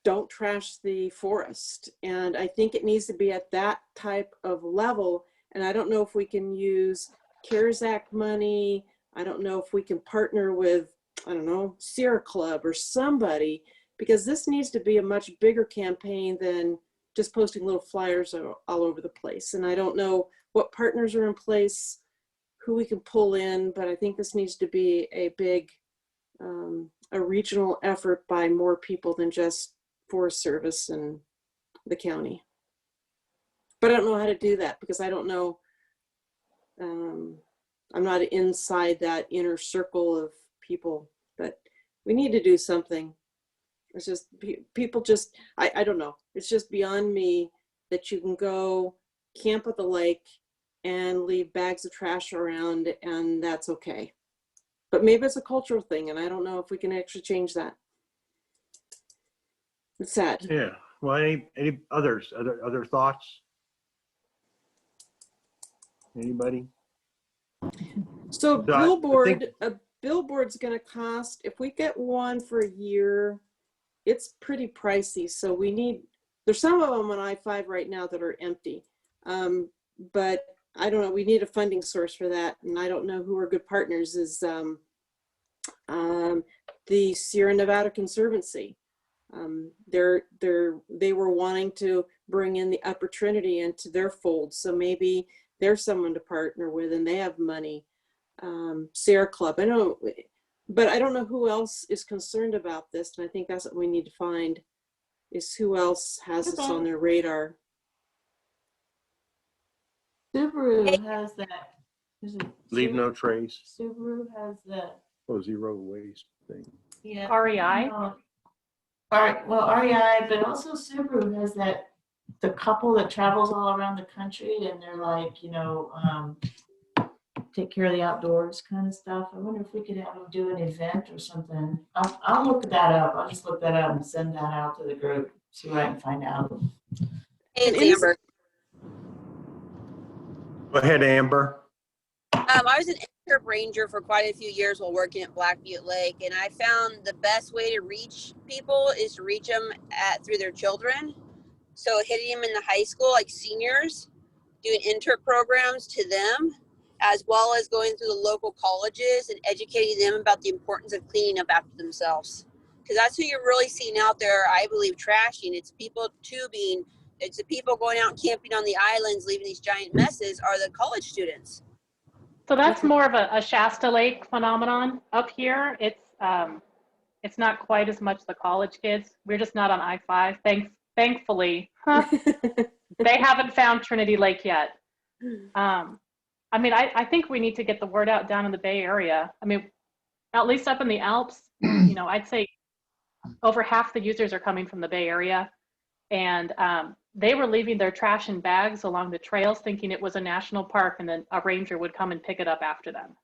don't trash the forest. And I think it needs to be at that type of level. And I don't know if we can use CARES Act money. I don't know if we can partner with, I don't know, Sierra Club or somebody, because this needs to be a much bigger campaign than just posting little flyers all over the place. And I don't know what partners are in place, who we can pull in, but I think this needs to be a big, a regional effort by more people than just Forest Service and the county. But I don't know how to do that because I don't know, I'm not inside that inner circle of people, but we need to do something. It's just, people just, I don't know. It's just beyond me that you can go camp at the lake and leave bags of trash around and that's okay. But maybe it's a cultural thing and I don't know if we can actually change that. It's sad. Yeah. Well, any others, other thoughts? Anybody? So So a billboard's going to cost, if we get one for a year, it's pretty pricey. So there's some of them on I-5 right now that are empty. But I don't know, we need a funding source for that. And I don't know who are good partners is the Sierra Nevada Conservancy. They were wanting to bring in the Upper Trinity into their fold. So maybe there's someone to partner with and they have money. Sierra Club, but I don't know who else is concerned about this. And I think that's what we need to find is who else has this on their radar. Subaru has that. Leave no trace. Subaru has that. Oh, zero waste thing. Yeah. REI. REI, but also Subaru has that, the couple that travels all around the country and they're like, take care of the outdoors kind of stuff. I wonder if we could have them do an event or something. I'll look that up. I'll just look that up and send that out to the group, see what I can find out. Hey, it's Amber. Go ahead, Amber. I was an intern ranger for quite a few years while working at Black Butte Lake, and I found the best way to reach people is to reach them through their children. So hitting them in the high school, like seniors, doing intern programs to them, as well as going through the local colleges and educating them about the importance of cleaning up after themselves. Because that's who you're really seeing out there, I believe, trashing. It's people tubing. It's the people going out camping on the islands, leaving these giant messes, are the college students. So that's more of a Shasta Lake phenomenon. Up here, it's not quite as much the college kids. We're just not on I-5. Thankfully, they haven't found Trinity Lake yet. I mean, I think we need to get the word out down in the Bay Area. I mean, at least up in the Alps, you know, I'd say over half the users are coming from the Bay Area. And they were leaving their trash in bags along the trails thinking it was a national park, and then a ranger would come and pick it up after them.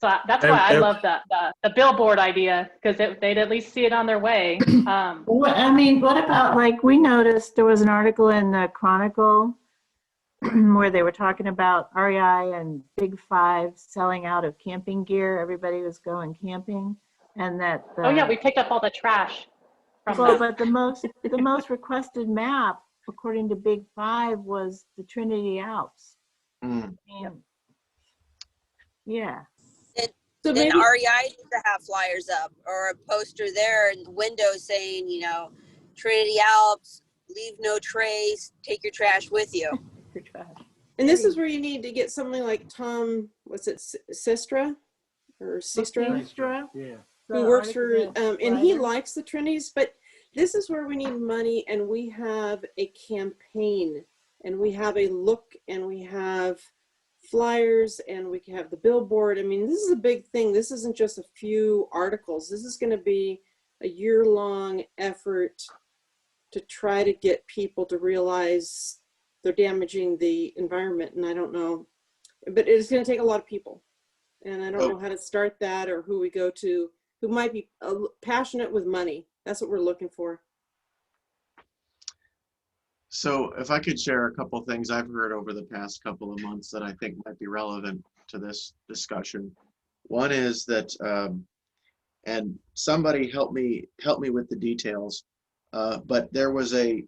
So that's why I love the billboard idea, because they'd at least see it on their way. I mean, what about, like, we noticed there was an article in the Chronicle where they were talking about REI and Big Five selling out of camping gear. Everybody was going camping, and that. Oh yeah, we picked up all the trash. Well, but the most requested map, according to Big Five, was the Trinity Alps. And, yeah. So Then maybe REI needs to have flyers up or a poster there in the window saying, you know, Trinity Alps, leave no trace, take your trash with you. Your trash. And this is where you need to get something like Tom, what's it, Sistra or Sistra, Sistra? Yeah. who works for, and he likes the Trinities, but this is where we need money, and we have a campaign, and we have a look, and we have flyers, and we can have the billboard. I mean, this is a big thing. This isn't just a few articles. This is going to be a year-long effort to try to get people to realize they're damaging the environment. And I don't know, but it's going to take a lot of people. And I don't know how to start that, or who we go to, who might be passionate with money. That's what we're looking for. So if I could share a couple things I've heard over the past couple of months that I think might be relevant to this discussion. One is that, and somebody help me with the details, but there was a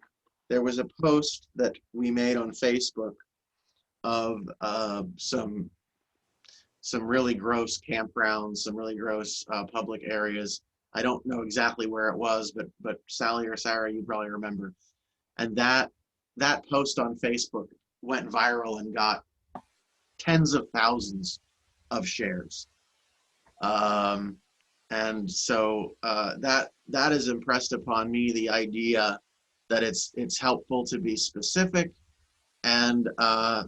post that we made on Facebook of some really gross campgrounds, some really gross public areas. I don't know exactly where it was, but Sally or Sarah, you probably remember. And that post on Facebook went viral and got tens of thousands of shares. And so that has impressed upon me the idea that it's helpful to be specific, and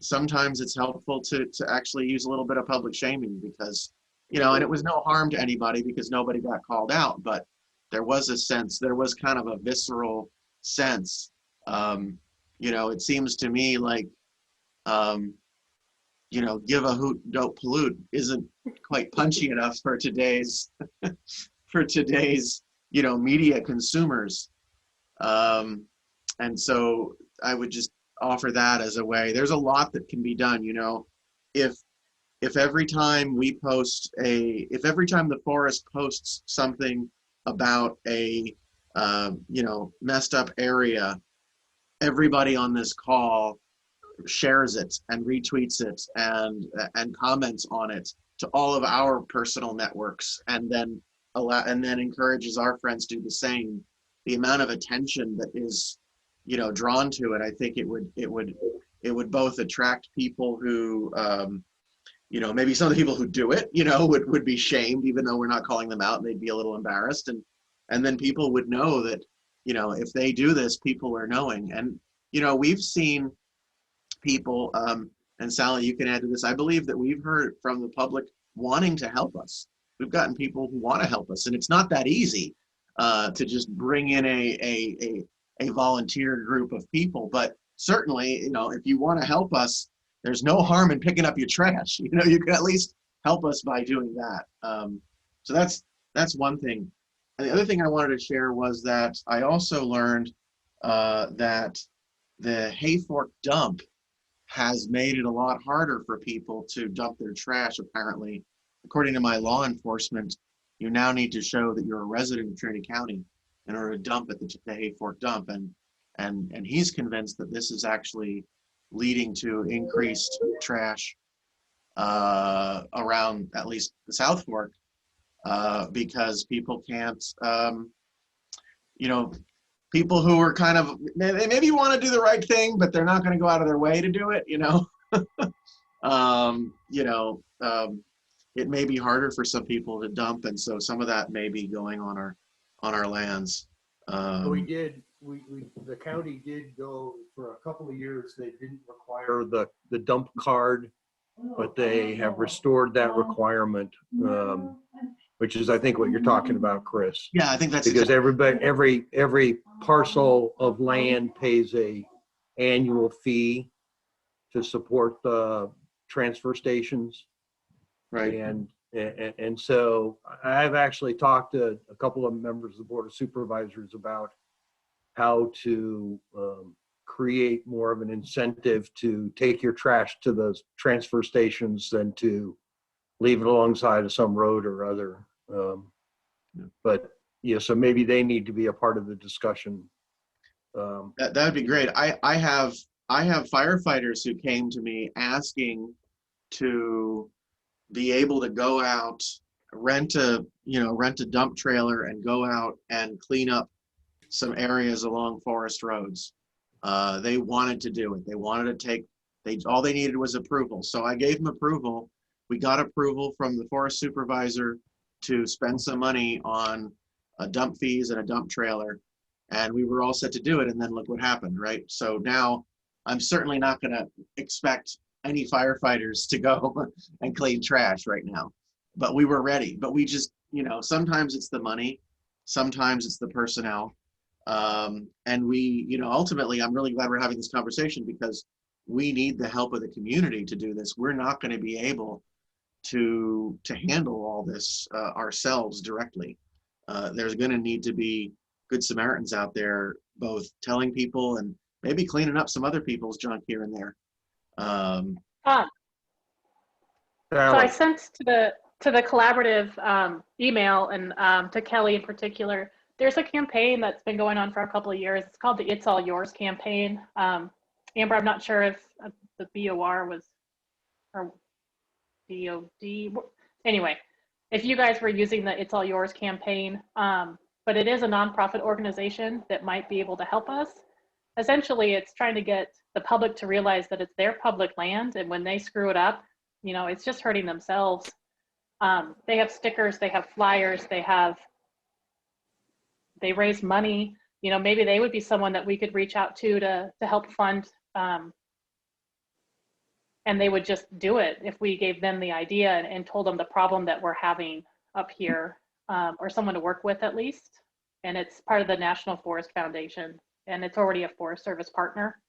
sometimes it's helpful to actually use a little bit of public shaming, because, you know, and it was no harm to anybody because nobody got called out, but there was kind of a visceral sense. You know, it seems to me like, you know, give a hoot, don't pollute isn't quite punchy enough for today's, you know, media consumers. And so I would just offer that as a way. There's a lot that can be done, you know. If every time we post if every time the forest posts something about a, you know, messed up area, everybody on this call shares it and retweets it and comments on it to all of our personal networks, and then encourages our friends to do the same, the amount of attention that is, you know, drawn to it, I think it would both attract people who, you know, maybe some of the people who do it, you know, would be shamed, even though we're not calling them out, and they'd be a little embarrassed, and then people would know that, you know, if they do this, people are knowing. And, you know, we've seen people, and Sally, you can add to this, I believe that we've heard from the public wanting to help us. We've gotten people who want to help us, and it's not that easy to just bring in a volunteer group of people, but certainly, you know, if you want to help us, there's no harm in picking up your trash. You know, you can at least help us by doing that. So that's one thing. And the other thing I wanted to share was that I also learned that the Hayfork dump has made it a lot harder for people to dump their trash, apparently. According to my law enforcement, you now need to show that you're a resident of Trinity County in order to dump at the Hayfork dump. And he's convinced that this is actually leading to increased trash around at least the South Fork, because people can't, you know, people who are kind of, maybe want to do the right thing, but they're not going to go out of their way to do it, you know. you know, it may be harder for some people to dump, and so some of that may be going on our lands. The county did go for a couple of years. They didn't require the dump card, but they have restored that requirement, which is, I think, what you're talking about, Chris. Yeah, I think that's Because every parcel of land pays a annual fee to support the transfer stations. right. And so I've actually talked to a couple of members of the Board of Supervisors about how to create more of an incentive to take your trash to the transfer stations than to leave it alongside of some road or other. But yeah, so maybe they need to be a part of the discussion. That would be great. I have firefighters who came to me asking to be able to go out, rent a dump trailer and go out and clean up some areas along forest roads. They wanted to do it. They wanted to take, all they needed was approval. So I gave them approval. We got approval from the forest supervisor to spend some money on dump fees and a dump trailer. And we were all set to do it. And then look what happened, right? So now I'm certainly not going to expect any firefighters to go and clean trash right now, but we were ready. But we just, you know, sometimes it's the money, sometimes it's the personnel. And we, you know, ultimately, I'm really glad we're having this conversation because we need the help of the community to do this. We're not going to be able to handle all this ourselves directly. There's going to need to be good Samaritans out there, both telling people and maybe cleaning up some other people's junk here and there. So I sent to the collaborative email and to Kelly in particular. There's a campaign that's been going on for a couple of years. It's called the It's All Yours campaign. Amber, I'm not sure if the BOR was, or DOD. Anyway, if you guys were using the It's All Yours campaign, but it is a nonprofit organization that might be able to help us. Essentially, it's trying to get the public to realize that it's their public land, and when they screw it up, you know, it's just hurting themselves. They have stickers, they have flyers, they raise money. You know, maybe they would be someone that we could reach out to help fund, and they would just do it if we gave them the idea and told them the problem that we're having up here, or someone to work with at least. And it's part of the National Forest Foundation, and it's already a Forest Service partner.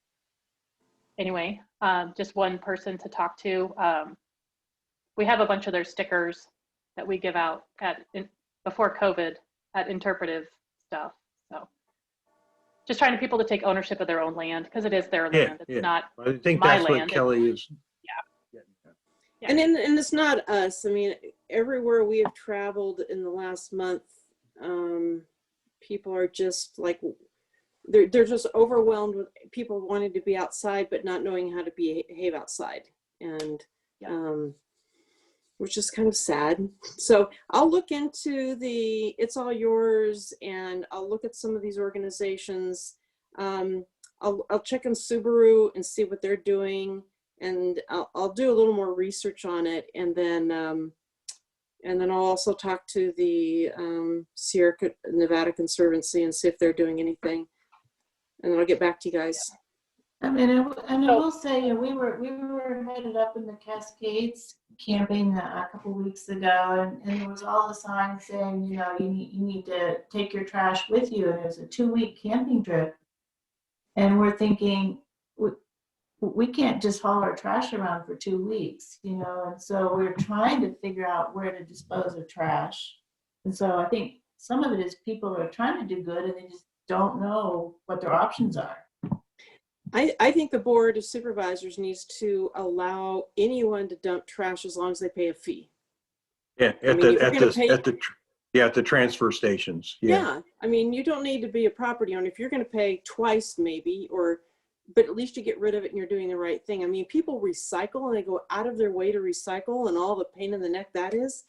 Anyway, just one person to talk to. We have a bunch of their stickers that we give out before COVID at interpretive stuff. So just trying to people to take ownership of their own land, because it is their land. It's not I think my that's land. what Kelly is. Yeah. And it's not us. I mean, everywhere we have traveled in the last month, people are just like, they're just overwhelmed with people wanting to be outside, but not knowing how to behave outside. And, which is kind of sad. So I'll look into the It's All Yours, and I'll look at some of these organizations. I'll check on Subaru and see what they're doing, and I'll do a little more research on it, and then I'll also talk to the Sierra Nevada Conservancy and see if they're doing anything, and then I'll get back to you guys. I mean, I will say, we were headed up in the Cascades camping a couple weeks ago, and there was all the signs saying, you know, you need to take your trash with you, and it was a 2-week camping trip, and we're thinking we can't just haul our trash around for 2 weeks, you know, and so we're trying to figure out where to dispose of trash, and so I think some of it is people are trying to do good and they just don't know what their options are. I think the Board of Supervisors needs to allow anyone to dump trash as long as they pay a fee. Yeah, at the transfer stations. Yeah, I mean, you don't need to be a property owner if you're going to pay twice, maybe, but at least you get rid of it and you're doing the right thing. I mean, people recycle and they go out of their way to recycle, and all the pain in the neck that is.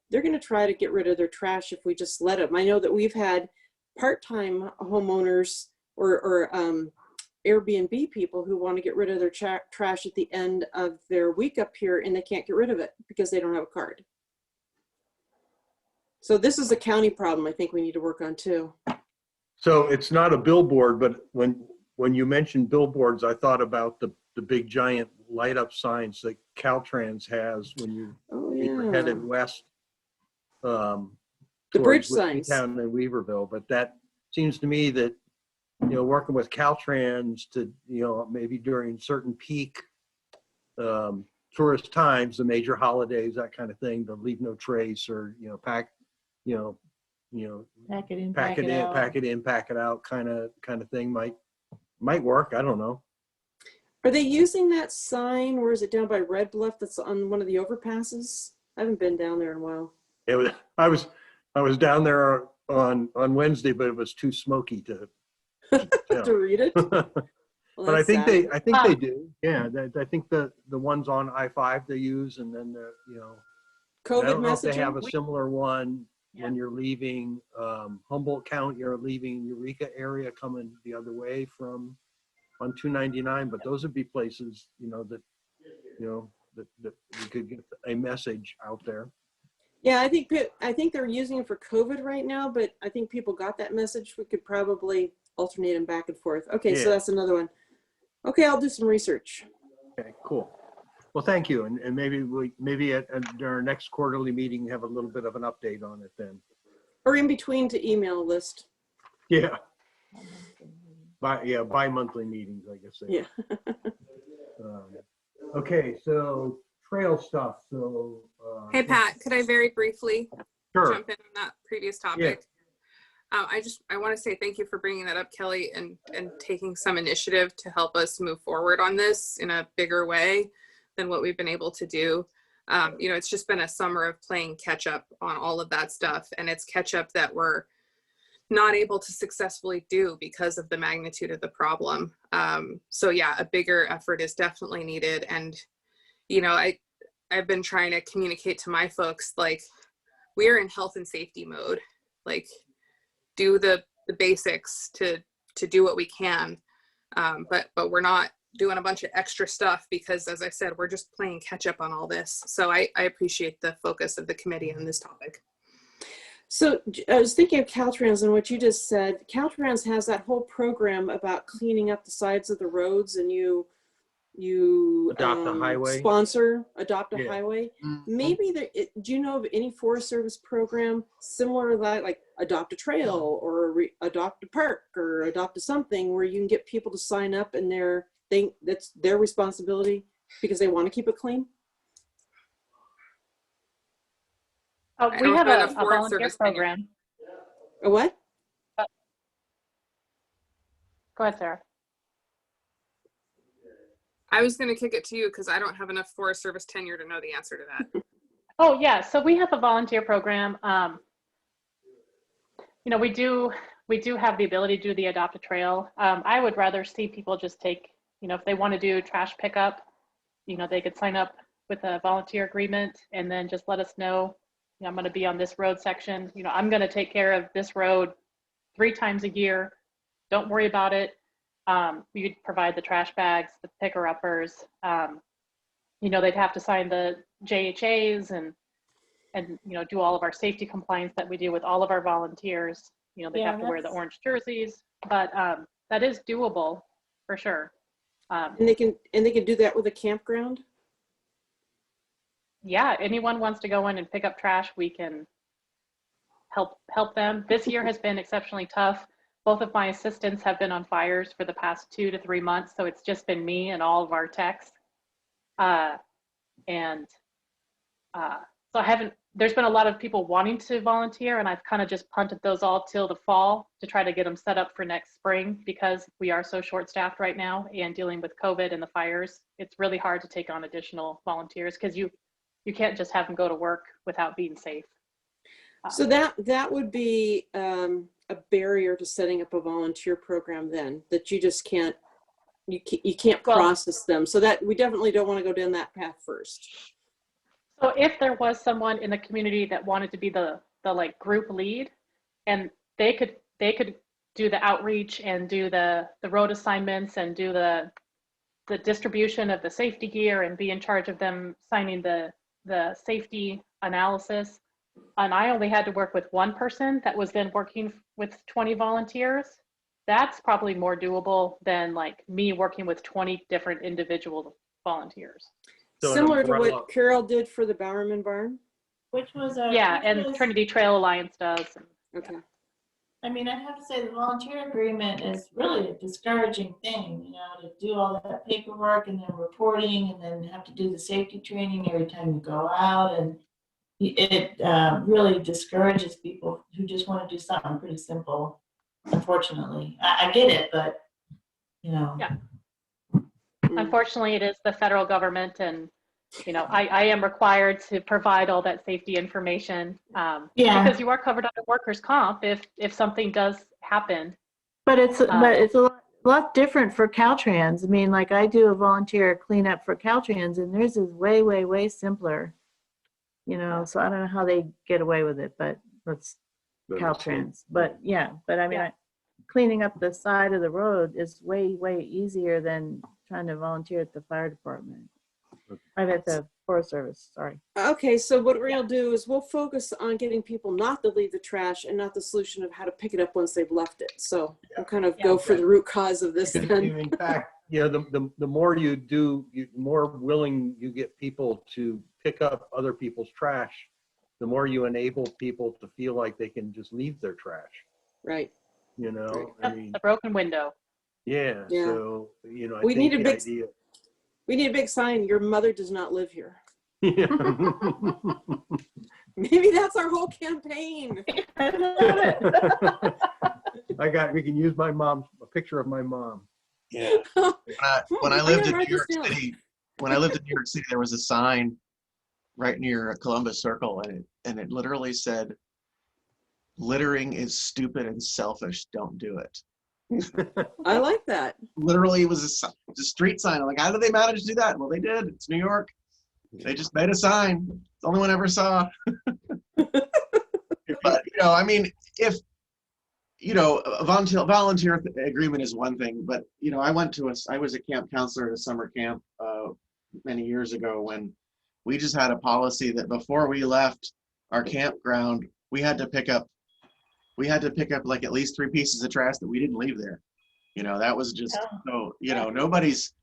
They're going to try to get rid of their trash if we just let them. I know that we've had part-time homeowners or Airbnb people who want to get rid of their trash at the end of their week up here, and they can't get rid of it because they don't have a card. So this is a county problem I think we need to work on too. So it's not a billboard, but when you mentioned billboards, I thought about the big giant light up signs that Caltrans has when you're headed west. The bridge signs. Town and Weaverville, but that seems to me that, you know, working with Caltrans to, you know, maybe during certain peak tourist times, the major holidays, that kind of thing, to leave no trace, or, you know, pack Pack it in, pack it in, out. pack it in, pack it out kind of thing might work. I don't know. Are they using that sign, or is it down by Red Bluff that's on one of the overpasses? I haven't been down there in a while. I was down there on Wednesday, but it was too smoky to To read it? Well, but I that's think sad. they do. Yeah, I think the ones on I-5 they use, and then the, you know, I COVID don't know if they have messaging? a similar one when you're leaving Humboldt County, you're leaving Eureka area coming the other way from on 299. But those would be places, you know, that we could get a message out there. Yeah, I think they're using it for COVID right now, but I think people got that message. We could probably alternate them back and forth. Okay, so Yeah. that's another one. Okay, I'll do some research. Okay, cool. Well, thank you, and maybe at our next quarterly meeting have a little bit of an update on it then. Or in between to email list. Yeah. Bi-monthly meetings, I guess. Yeah. Okay, so trail stuff. So. Hey, Pat, could I very briefly Sure. jump in on that previous topic? I want to say thank you for bringing that up, Kelly, and taking some initiative to help us move forward on this in a bigger way than what we've been able to do. You know, it's just been a summer of playing catch up on all of that stuff, and it's catch up that we're not able to successfully do because of the magnitude of the problem. So yeah, a bigger effort is definitely needed. And, you know, I've been trying to communicate to my folks, like, we are in health and safety mode, like, do the basics to do what we can. But we're not doing a bunch of extra stuff because, as I said, we're just playing catch up on all this. So I appreciate the focus of the committee on this topic. So I was thinking of Caltrans and what you just said. Caltrans has that whole program about cleaning up the sides of the roads, and you Adopt a highway. Adopt a Yeah. highway. Maybe do you know of any Forest Service program similar to that, like Adopt a Trail or Adopt a Park or Adopt a something, where you can get people to sign up and that's their responsibility because they want to keep it clean? We have a Forest volunteer Service program. A what? Go ahead, Sarah. I was going to kick it to you because I don't have enough Forest Service tenure to know the answer to that. Oh yeah, so we have a volunteer program. You know, we do have the ability to do the Adopt a Trail. I would rather see people just take, you know, if they want to do trash pickup, you know, they could sign up with a volunteer agreement and then just let us know, you know, I'm going to be on this road section. You know, I'm going to take care of this road 3 times a year. Don't worry about it. We could provide the trash bags, the picker-uppers. You know, they'd have to sign the JHAs and you know, do all of our safety compliance that we do with all of our volunteers. You know, they have to wear the orange jerseys, but that is doable for sure. And they can do that with a campground? Yeah, anyone wants to go in and pick up trash, we can help them. This year has been exceptionally tough. Both of my assistants have been on fires for the past 2 to 3 months, so it's just been me and all of our techs. So there's been a lot of people wanting to volunteer, and I've kind of just punted those all till the fall to try to get them set up for next spring, because we are so short-staffed right now and dealing with COVID and the fires. It's really hard to take on additional volunteers because you can't just have them go to work without being safe. So that would be a barrier to setting up a volunteer program then, that you just can't, you can't process them. So that we definitely don't want to go down that path first. So if there was someone in the community that wanted to be the like group lead, and they could do the outreach and do the road assignments and do the distribution of the safety gear and be in charge of them signing the safety analysis. And I only had to work with one person that was then working with 20 volunteers. That's probably more doable than like me working with 20 different individual volunteers. So an Similar to umbrella. what Carol did for the Bowerman Barn? Which was Yeah, and Trinity Trail Alliance does. Okay. I mean, I'd have to say the volunteer agreement is really a discouraging thing, you know, to do all that paperwork and then reporting and then have to do the safety training every time you go out. And it really discourages people who just want to do something pretty simple, unfortunately. I get it, but, you know. Yeah. Unfortunately, it is the federal government, and you know, I am required to provide all that safety information because you are covered under workers' comp if something does happen. But it's a lot different for Caltrans. I mean, like I do a volunteer cleanup for Caltrans, and theirs is way, way, way simpler. You know, so I don't know how they get away with it, but that's Caltrans. But yeah, but I mean, cleaning up the side of the road is way, way easier than trying to volunteer at the fire department. I'm at the Forest Service, sorry. Okay, so what we're gonna do is we'll focus on getting people not to leave the trash and not the solution of how to pick it up once they've left it. So we'll kind of go for the root cause of this then. In fact, you know, the more you do, the more willing you get people to pick up other people's trash, the more you enable people to feel like they can just leave their trash. Right. You know, Right. I mean, The broken window. yeah. Yeah. So, you know, I We think need a the big- idea. We need a big sign, your mother does not live here. Yeah. Maybe that's our whole campaign. We can use a picture of my mom. Yeah. When I lived in write New York this down. City, there was a sign right near Columbus Circle, and it literally said, "Littering is stupid and selfish. Don't do it." I like that. Literally, it was a street sign. I'm like, how did they manage to do that? Well, they did. It's New York. They just made a sign. It's the only one I ever saw. But you know, I mean, if you know, a volunteer agreement is one thing, but you know, I was a camp counselor at a summer camp many years ago when we just had a policy that before we left our campground, we had to pick up like at least 3 pieces of trash that we didn't leave there. You know, that was just so, you know, nobody's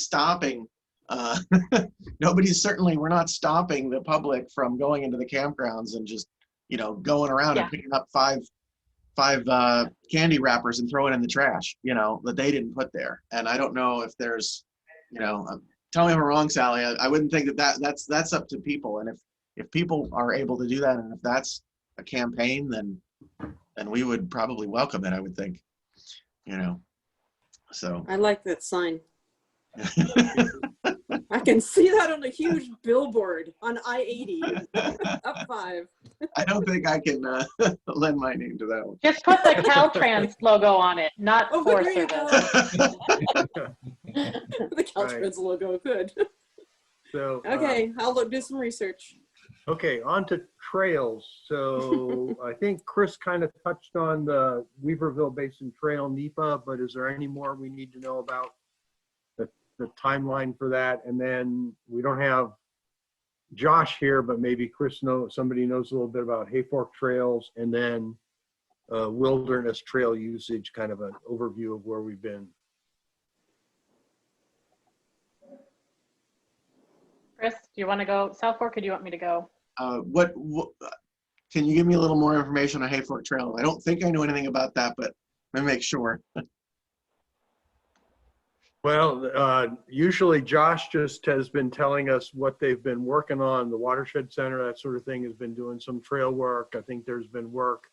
stopping. We're not stopping the public from going into the campgrounds and just, you know, going around and picking up five candy wrappers and throwing it in the trash, you know, that they didn't put there. And I don't know if there's, you know, tell me if I'm wrong, Sally. I wouldn't think that's up to people. And if people are able to do that, and if that's a campaign, then we would probably welcome it, I would think, you know, so. I like that sign. I can see that on a huge billboard on I-80, up 5. I don't think I can lend my name to that one. Just put the Caltrans logo on it, not Oh, Forest there you Service. The Caltrans logo, good. So Okay, I'll do some research. okay, on to trails. So I think Chris kind of touched on the Weaverville Basin Trail NEPA, but is there any more we need to know about the timeline for that? And then we don't have Josh here, but maybe somebody knows a little bit about Hayfork trails, and then wilderness trail usage, kind of an overview of where we've been. Chris, do you want to go South Fork or do you want me to go? What can you give me a little more information on Hayfork Trail? I don't think I know anything about that, but let me make sure. Well, usually Josh just has been telling us what they've been working on. The Watershed Center, that sort of thing, has been doing some trail work. I think there's been work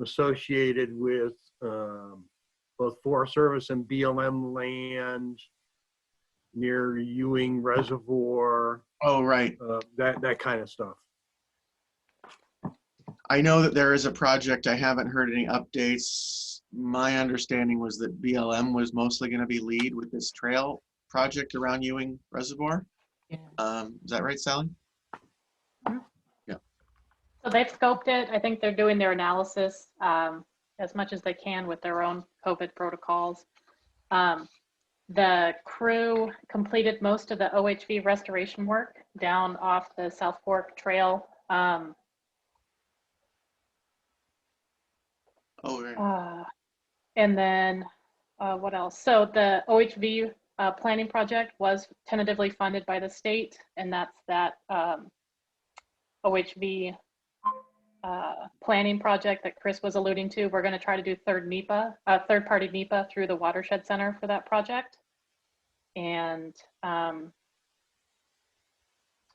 associated with both Forest Service and BLM land near Ewing Reservoir. Oh, right. That kind of stuff. I know that there is a project. I haven't heard any updates. My understanding was that BLM was mostly going to be lead with this trail project around Ewing Reservoir. Yeah. Is that right, Sally? So they've scoped it. I think they're doing their analysis. And as much as they can with their own COVID protocols. The crew completed most of the OHV restoration work down off the South Fork Trail. Oh, right. And then what else? So the OHV planning project was tentatively funded by the state, and that's that OHV planning project that Chris was alluding to. We're going to try to do third-party NEPA through the Watershed Center for that project. And I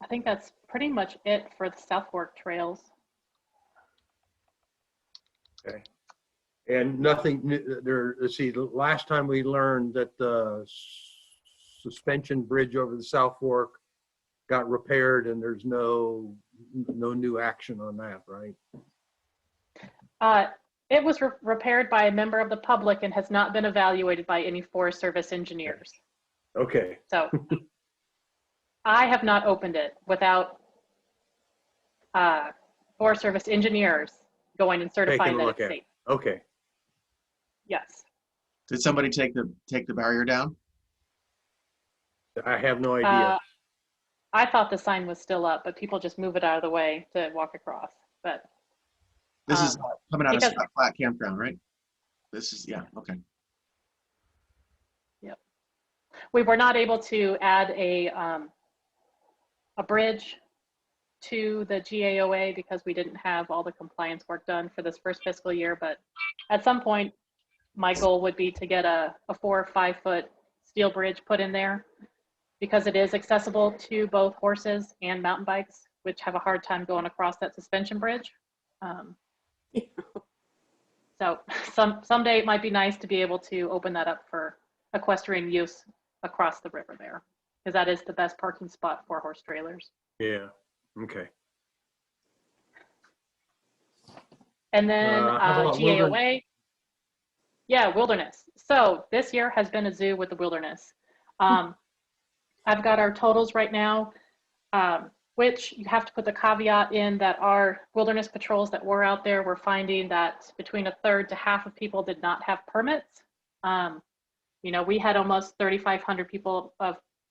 think that's pretty much it for the South Fork trails. Okay. And nothing new there. Let's see, the last time we learned that the suspension bridge over the South Fork got repaired and there's no new action on that, right? It was repaired by a member of the public and has not been evaluated by any Forest Service engineers. Okay. So I have not opened it without Forest Service engineers going and certifying that it's safe. Okay. Yes. Did somebody take the barrier down? I have no idea. I thought the sign was still up, but people just move it out of the way to walk across. But This is coming out of Scott Flat Campground, right? This is, yeah, okay. Yep. We were not able to add a bridge to the GAOA because we didn't have all the compliance work done for this first fiscal year. But at some point, my goal would be to get a 4 or 5 foot steel bridge put in there, because it is accessible to both horses and mountain bikes, which have a hard time going across that suspension bridge. So someday it might be nice to be able to open that up for equestrian use across the river there, because that is the best parking spot for horse trailers. Yeah. Okay. And then how about GAOA. Yeah, wilderness. So this year has been a zoo with the wilderness. I've got our totals right now, which you have to put the caveat in that our wilderness patrols that were out there, we're finding that between a third to half of people did not have permits. You know, we had almost 3,500 people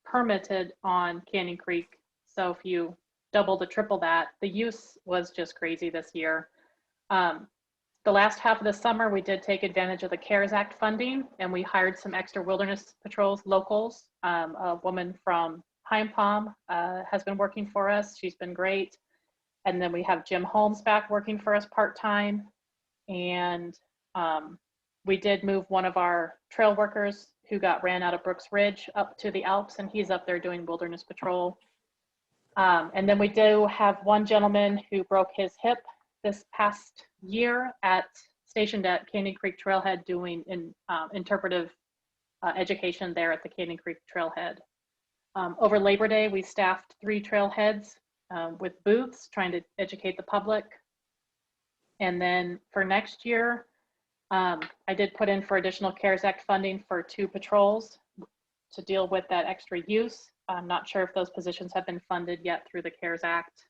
permitted on Canyon Creek. So if you double to triple that, the use was just crazy this year. The last half of the summer, we did take advantage of the CARES Act funding, and we hired some extra wilderness patrols locals. A woman from Pine Palm has been working for us. She's been great. And then we have Jim Holmes back working for us part-time. And we did move one of our trail workers who got ran out of Brooks Ridge up to the Alps, and he's up there doing wilderness patrol. And then we do have one gentleman who broke his hip this past year stationed at Canyon Creek Trailhead doing interpretive education there at the Canyon Creek Trailhead. Over Labor Day, we staffed 3 trailheads with booths trying to educate the public. And then for next year, I did put in for additional CARES Act funding for 2 patrols to deal with that extra use. I'm not sure if those positions have been funded yet through the CARES Act.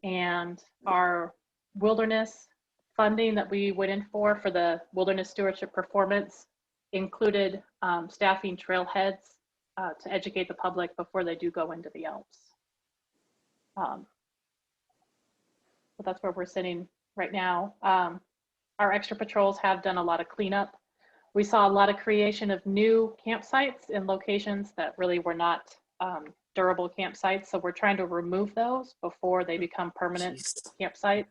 And our wilderness funding that we went in for the wilderness stewardship performance included staffing trailheads to educate the public before they do go into the Alps. But that's where we're sitting right now. Our extra patrols have done a lot of cleanup. We saw a lot of creation of new campsites in locations that really were not durable campsites. So we're trying to remove those before they become permanent campsites.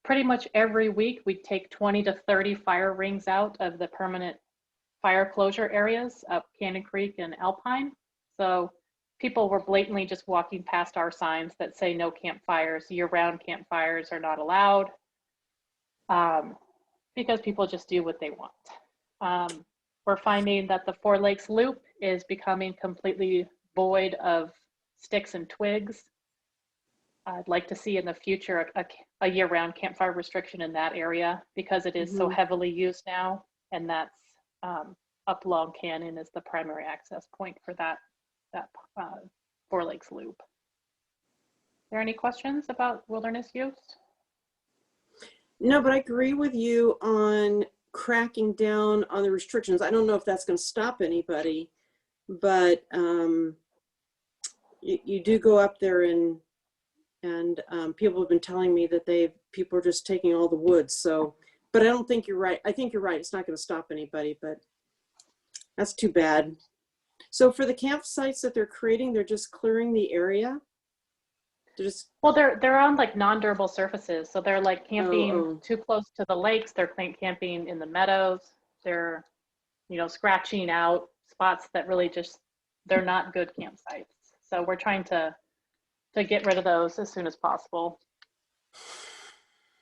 Pretty much every week we take 20 to 30 fire rings out of the permanent fire closure areas up Canyon Creek and Alpine. So people were blatantly just walking past our signs that say no campfires, year-round campfires are not allowed, because people just do what they want. We're finding that the Four Lakes Loop is becoming completely void of sticks and twigs. I'd like to see in the future a year-round campfire restriction in that area, because it is so heavily used now, and that's up Long Canyon is the primary access point for that Four Lakes Loop. Are there any questions about wilderness use? No, but I agree with you on cracking down on the restrictions. I don't know if that's going to stop anybody, but you do go up there and people have been telling me that people are just taking all the woods. So, but I don't think you're right. I think you're right. It's not going to stop anybody, but that's too bad. So for the campsites that they're creating, they're just clearing the area. They're just, Well, they're on like non-durable surfaces, so they're like camping oh. too close to the lakes. They're camping in the meadows. They're, scratching out spots that really just they're not good campsites. So we're trying to get rid of those as soon as possible.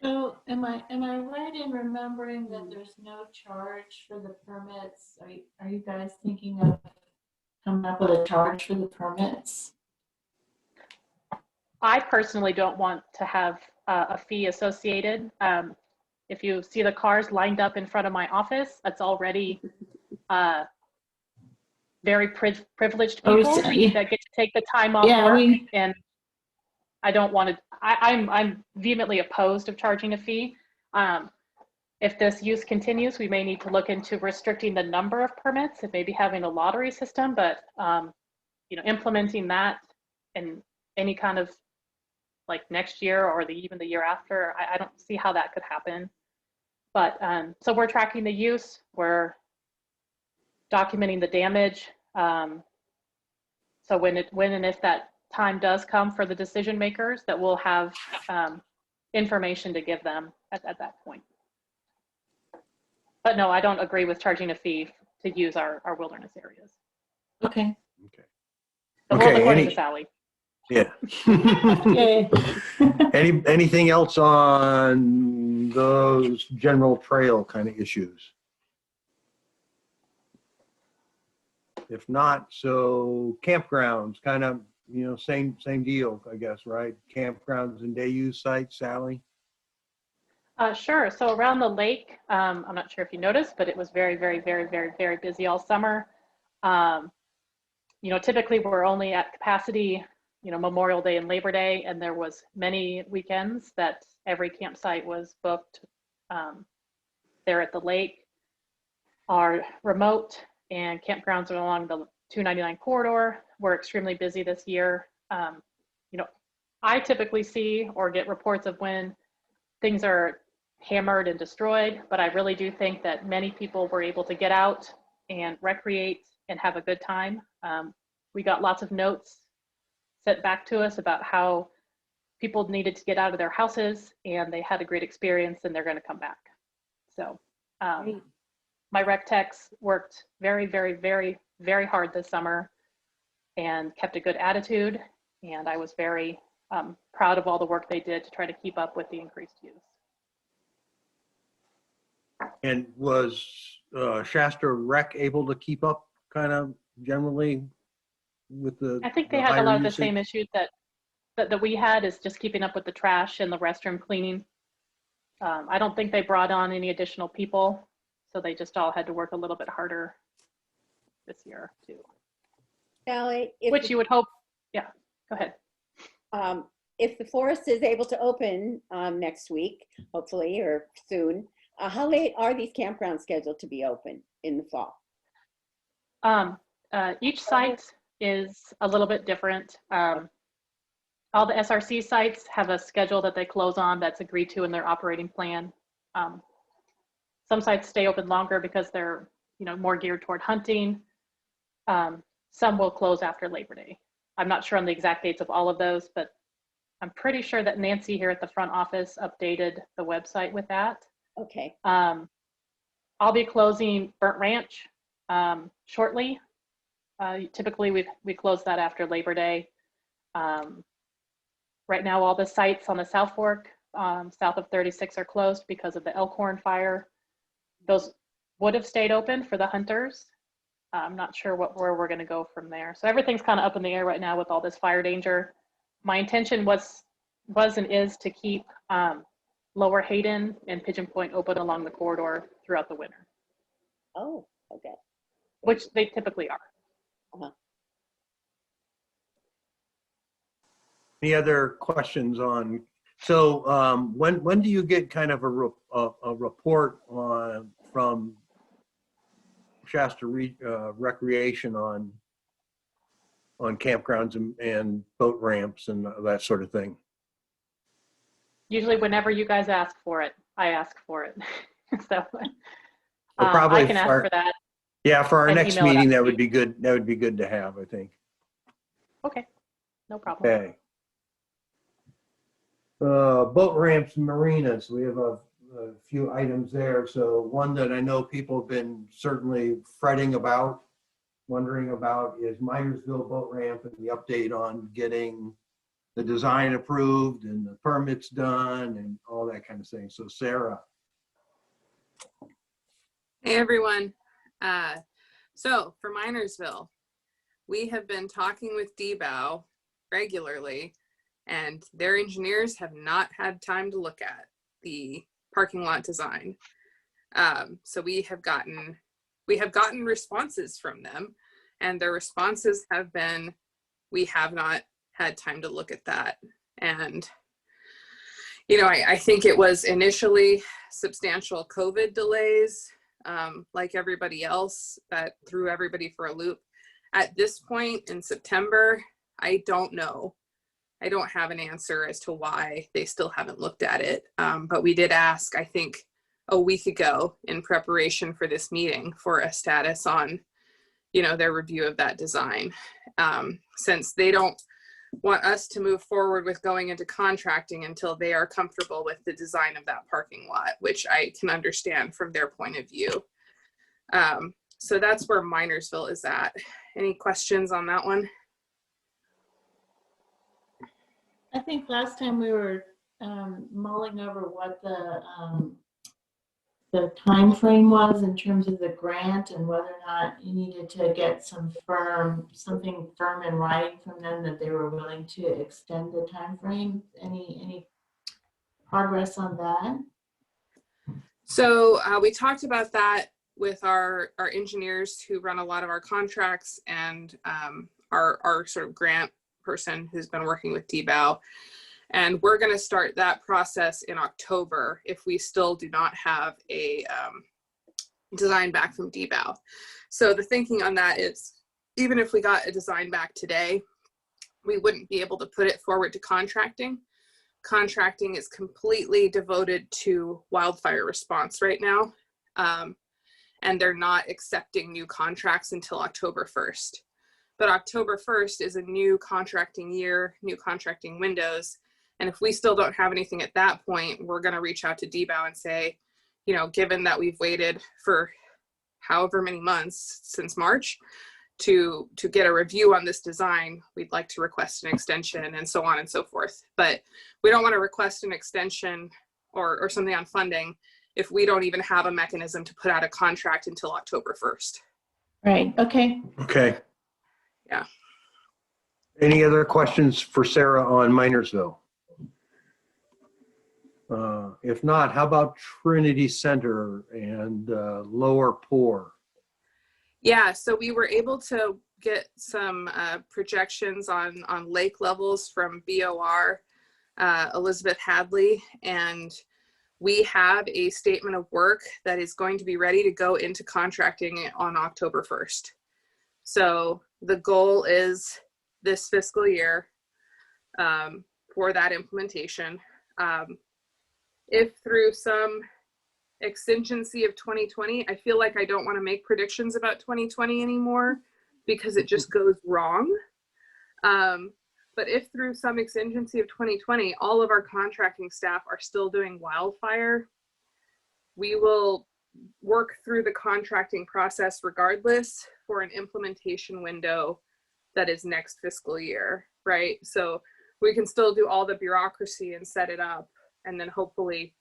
So am I right in remembering that there's no charge for the permits? Are you guys thinking of coming up with a charge for the permits? I personally don't want to have a fee associated. If you see the cars lined up in front of my office, that's already very privileged people that get to take the time off work, and I don't want to. I'm vehemently opposed of charging a fee. If this use continues, we may need to look into restricting the number of permits and maybe having a lottery system, but implementing that in any kind of like next year or even the year after, I don't see how that could happen. But so we're tracking the use, we're documenting the damage. So when and if that time does come for the decision makers, that we'll have information to give them at that point. But no, I don't agree with charging a fee to use our wilderness areas. Okay. Okay. The world according to Sally. Yeah. Anything else on those general trail kind of issues? If not, so campgrounds, kind of, same deal, I guess, right? Campgrounds and day use sites, Sally? Sure. So around the lake, I'm not sure if you noticed, but it was very, very, very, very, very busy all summer. Typically we're only at capacity, Memorial Day and Labor Day, and there was many weekends that every campsite was booked there at the lake. Our remote and campgrounds along the 299 corridor were extremely busy this year. I typically see or get reports of when things are hammered and destroyed, but I really do think that many people were able to get out and recreate and have a good time. We got lots of notes sent back to us about how people needed to get out of their houses and they had a great experience and they're going to come back. So my rec techs worked very, very, very, very hard this summer and kept a good attitude. And I was very proud of all the work they did to try to keep up with the increased use. And was Shasta Rec able to keep up kind of generally with the I think they had a lot of the same issues that we had, is just keeping up with the trash and the restroom cleaning. I don't think they brought on any additional people, so they just all had to work a little bit harder this year too. Sally, which you would hope. Yeah, go ahead. If the forest is able to open next week, hopefully, or soon, how late are these campgrounds scheduled to be open in the fall? Each site is a little bit different. All the SRC sites have a schedule that they close on that's agreed to in their operating plan. Some sites stay open longer because they're more geared toward hunting. Some will close after Labor Day. I'm not sure on the exact dates of all of those, but I'm pretty sure that Nancy here at the front office updated the website with that. Okay. I'll be closing Burnt Ranch shortly. Typically we close that after Labor Day. Right now all the sites on the South Fork south of 36 are closed because of the Elkhorn fire. Those would have stayed open for the hunters. I'm not sure where we're going to go from there. So everything's kind of up in the air right now with all this fire danger. My intention was and is to keep Lower Hayden and Pigeon Point open along the corridor throughout the winter. Oh, okay. Which they typically are. Any other questions on So when do you get kind of a report from Shasta Recreation on campgrounds and boat ramps and that sort of thing? Usually whenever you guys ask for it, I ask for it. So Well, probably I can ask for that. Yeah, for our and next email it meeting, out that to would you. be good. That would be good to have, I think. Okay, no problem. Okay. Boat ramps and marinas. We have a few items there. So one that I know people have been certainly fretting about, wondering about, is Minersville boat ramp and the update on getting the design approved and the permits done and all that kind of thing. So Sarah. Hey everyone. So for Minersville, we have been talking with DBOW regularly, and their engineers have not had time to look at the parking lot design. So we have gotten responses from them, and their responses have been, we have not had time to look at that. And you know, I think it was initially substantial COVID delays, like everybody else, that threw everybody for a loop. At this point in September, I don't know. I don't have an answer as to why they still haven't looked at it. But we did ask, I think, a week ago in preparation for this meeting for a status on, you know, their review of that design. Since they don't want us to move forward with going into contracting until they are comfortable with the design of that parking lot, which I can understand from their point of view. So that's where Minersville is at. Any questions on that one? I think last time we were mulling over what the time frame was in terms of the grant and whether or not you needed to get something firm in writing from them that they were willing to extend the time frame. Any progress on that? So we talked about that with our engineers who run a lot of our contracts, and our sort of grant person who's been working with DBOW. And we're going to start that process in October if we still do not have a design back from DBOW. So the thinking on that is, even if we got a design back today, we wouldn't be able to put it forward to contracting. Contracting is completely devoted to wildfire response right now. And they're not accepting new contracts until October 1st. But October 1st is a new contracting year, new contracting windows. And if we still don't have anything at that point, we're going to reach out to DBOW and say, you know, given that we've waited for however many months since March to get a review on this design, we'd like to request an extension, and so on and so forth. But we don't want to request an extension or something on funding if we don't even have a mechanism to put out a contract until October 1st. Right, okay. Okay. Yeah. Any other questions for Sarah on Minersville? If not, how about Trinity Center and Lower Poor? Yeah, so we were able to get some projections on lake levels from BOR, Elizabeth Hadley, and we have a statement of work that is going to be ready to go into contracting on October 1st. So the goal is this fiscal year for that implementation. If through some exigency of 2020, I feel like I don't want to make predictions about 2020 anymore because it just goes wrong. But if through some exigency of 2020, all of our contracting staff are still doing wildfire, we will work through the contracting process regardless for an implementation window that is next fiscal year, right? So we can still do all the bureaucracy and set it up, and then hopefully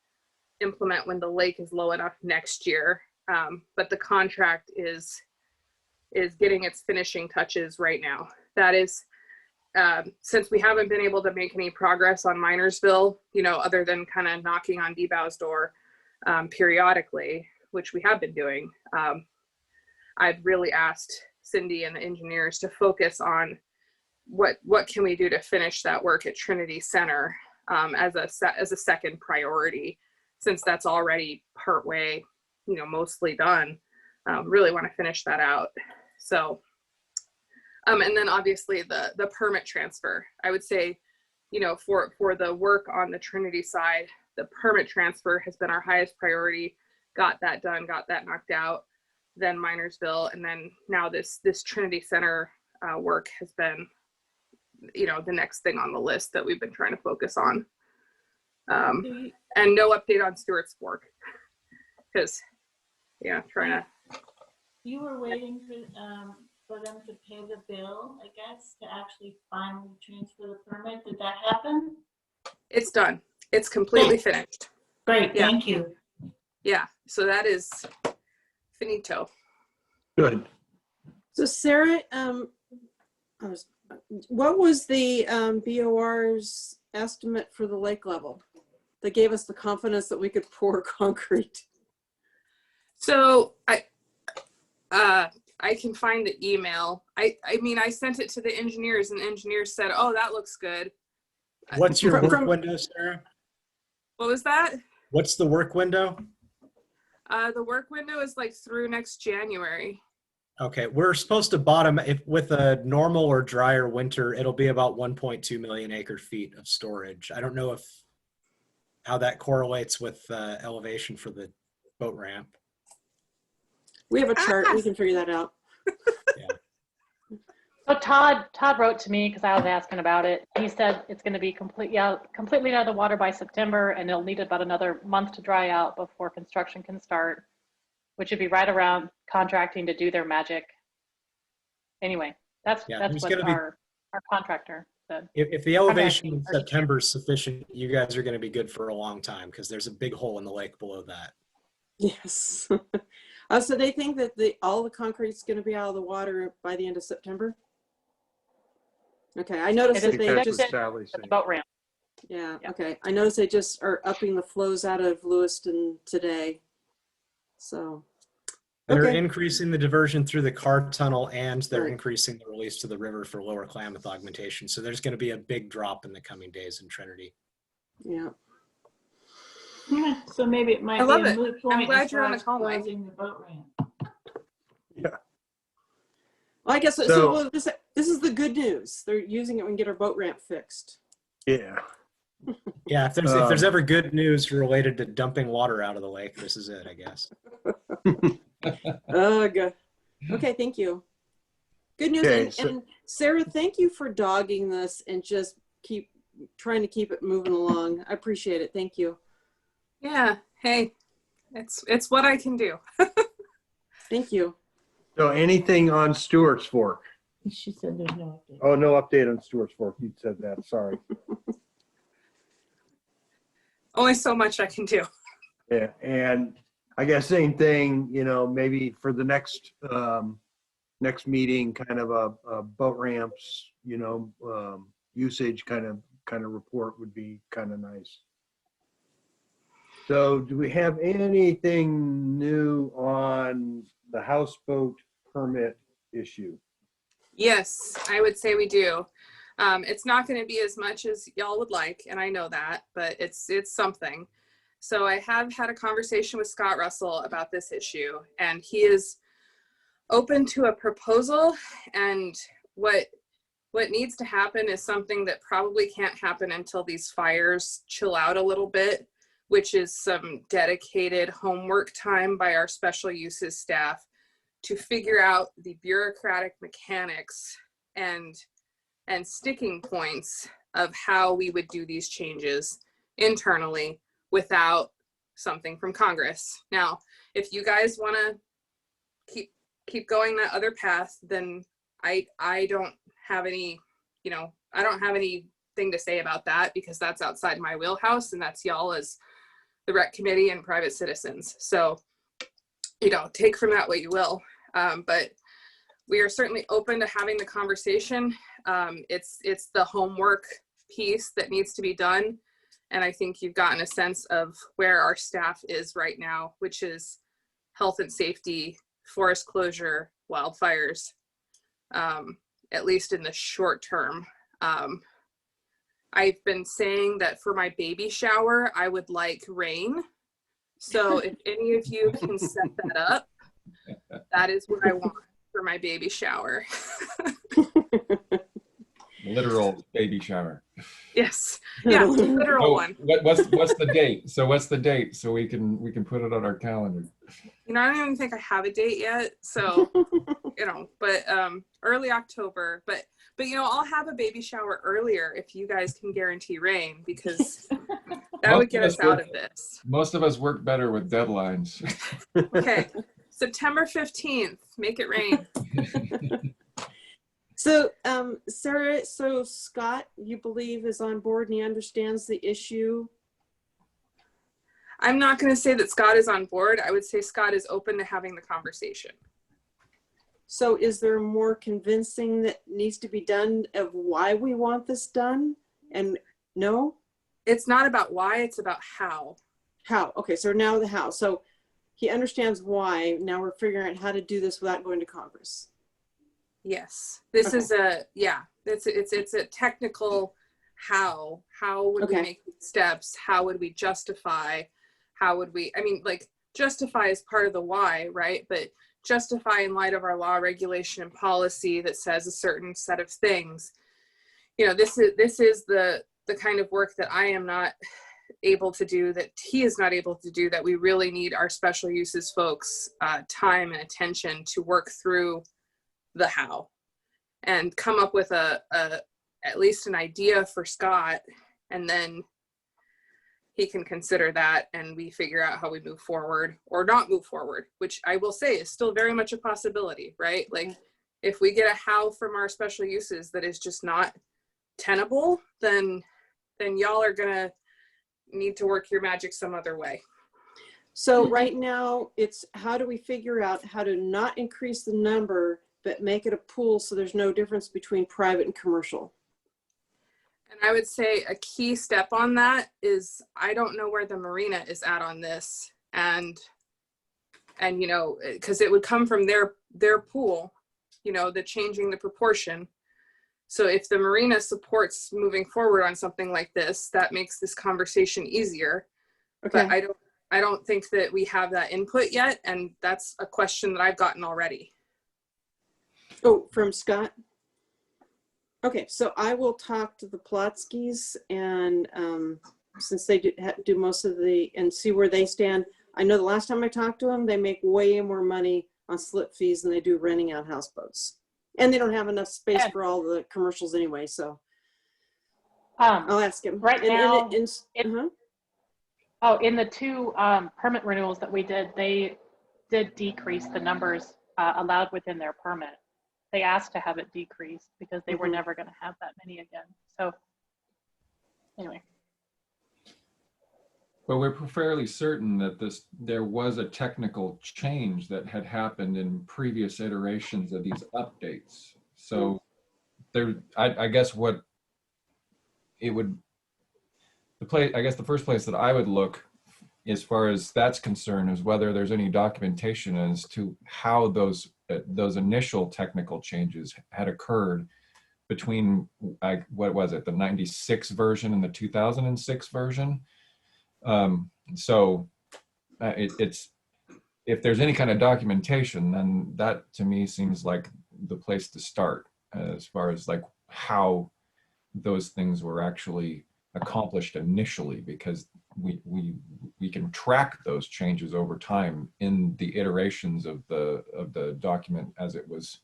implement when the lake is low enough next year. But the contract is getting its finishing touches right now. That is, since we haven't been able to make any progress on Minersville, you know, other than kind of knocking on DBOW's door periodically, which we have been doing, I've really asked Cindy and the engineers to focus on what can we do to finish that work at Trinity Center. as a second priority, since that's already partway, mostly done. Really want to finish that out. So, and then obviously the permit transfer. I would say, for the work on the Trinity side, the permit transfer has been our highest priority. Got that done, got that knocked out. Then Minersville, and then now this Trinity Center work has been, the next thing on the list that we've been trying to focus on. And no update on Stewart's Fork, because trying to. You were waiting for them to pay the bill, I guess, to actually finally transfer the permit. Did that happen? It's done. It's completely finished. Great, thank you. Yeah, so that is finito. Good. So Sarah, what was the BOR's estimate for the lake level that gave us the confidence that we could pour concrete? So I can find the email. I mean, I sent it to the engineers, and the engineers said, "Oh, that looks good." What's your work window, Sarah? What was that? What's the work window? The work window is like through next January. Okay, we're supposed to bottom, if with a normal or drier winter, it'll be about 1.2 million acre feet of storage. I don't know how that correlates with elevation for the boat ramp. We have a chart. We can figure that out. Yeah. So Todd wrote to me because I was asking about it. He said it's going to be completely out of the water by September, and it'll need about another month to dry out before construction can start, which would be right around contracting to do their magic. Anyway, that's what our contractor said. If the elevation in September is sufficient, you guys are going to be good for a long time, because there's a big hole in the lake below that. Yes. So they think that all the concrete's going to be out of the water by the end of September? Okay, I noticed that they just the boat ramp. Yeah, okay. I noticed they just are upping the flows out of Lewiston today. So. They're Okay. increasing the diversion through the car tunnel, and they're increasing the release to the river for lower Klamath augmentation. So there's going to be a big drop in the coming days in Trinity. Yeah. Yeah, so maybe it might be a moot point. I'm glad you're on the call, Mike. Closing the boat ramp. Yeah. Well, I guess so this is the good news. They're using it when we get our boat ramp fixed. Yeah. Yeah, if there's ever good news related to dumping water out of the lake, this is it, I guess. Oh, good. Okay, thank you. Good news. Okay, and Sarah, thank you for dogging this and just trying to keep it moving along. I appreciate it. Thank you. Yeah. Hey, it's what I can do. Thank you. So anything on Stewart's Fork? She said there's no update. Oh, no update on Stewart's Fork. You said that. Sorry. Only so much I can do. Yeah, and I guess same thing. Maybe for the next meeting, kind of a boat ramps, usage kind of report would be kind of nice. So do we have anything new on the houseboat permit issue? Yes, I would say we do. It's not going to be as much as y'all would like, and I know that, but it's something. So I have had a conversation with Scott Russell about this issue, and he is open to a proposal. And what needs to happen is something that probably can't happen until these fires chill out a little bit, which is some dedicated homework time by our special uses staff to figure out the bureaucratic mechanics and sticking points of how we would do these changes internally without something from Congress. Now, if you guys want to keep going that other path, then I don't have any, I don't have anything to say about that, because that's outside my wheelhouse, and that's y'all as the rec committee and private citizens. So, take from that what you will. But we are certainly open to having the conversation. It's the homework piece that needs to be done. And I think you've gotten a sense of where our staff is right now, which is health and safety, forest closure, wildfires, at least in the short term. I've been saying that for my baby shower, I would like rain. So if any of you can set that up, that is what I want for my baby shower. Literal baby shower. Yes. Yeah, literal one. What's the date? So what's the date? So we can put it on our calendar. You know, I don't even think I have a date yet. So, you know, but early October. But you know, I'll have a baby shower earlier if you guys can guarantee rain, because that would get us out of this. Most of us work better with deadlines. Okay. September 15th, make it rain. So, Sarah, so Scott, you believe, is on board and he understands the issue? I'm not going to say that Scott is on board. I would say Scott is open to having the conversation. So is there more convincing that needs to be done of why we want this done? And no? It's not about why, it's about how. How? Okay, so now the how. So he understands why. Now we're figuring out how to do this without going to Congress. Yes, this is a, yeah, it's a technical how would we make steps? How would we justify? How would we, I mean, like, justify is part of the why, right? But justify in light of our law, regulation, and policy that says a certain set of things. You know, this is the kind of work that I am not able to do, that he is not able to do, that we really need our special uses folks time and attention to work through the how and come up with at least an idea for Scott, and then he can consider that and we figure out how we move forward or not move forward, which I will say is still very much a possibility, right? Like, if we get a how from our special uses that is just not tenable, then y'all are gonna need to work your magic some other way. So right now it's how do we figure out how to not increase the number but make it a pool so there's no difference between private and commercial? And I would say a key step on that is, I don't know where the marina is at on this, and you know, because it would come from their pool, you know, the changing the proportion. So if the marina supports moving forward on something like this, that makes this conversation easier. Okay. But I don't think that we have that input yet, and that's a question that I've gotten already. Oh, from Scott? Okay, so I will talk to the Plotskys, and since they do most of the, and see where they stand. I know the last time I talked to them, they make way more money on slip fees than they do renting out houseboats. And they don't have enough space for all the commercials anyway, so I'll ask him. Right now, in the two permit renewals that we did, they did decrease the numbers allowed within their permit. They asked to have it decreased because they were never going to have that many again. So anyway. But we're fairly certain that there was a technical change that had happened in previous iterations of these updates. So I guess what it would, the first place that I would look as far as that's concerned is whether there's any documentation as to how those initial technical changes had occurred between, what was it, the 96 version and the 2006 version. So it's, if there's any kind of documentation, then that to me seems like the place to start as far as like how those things were actually accomplished initially, because we can track those changes over time in the iterations of the document as it was,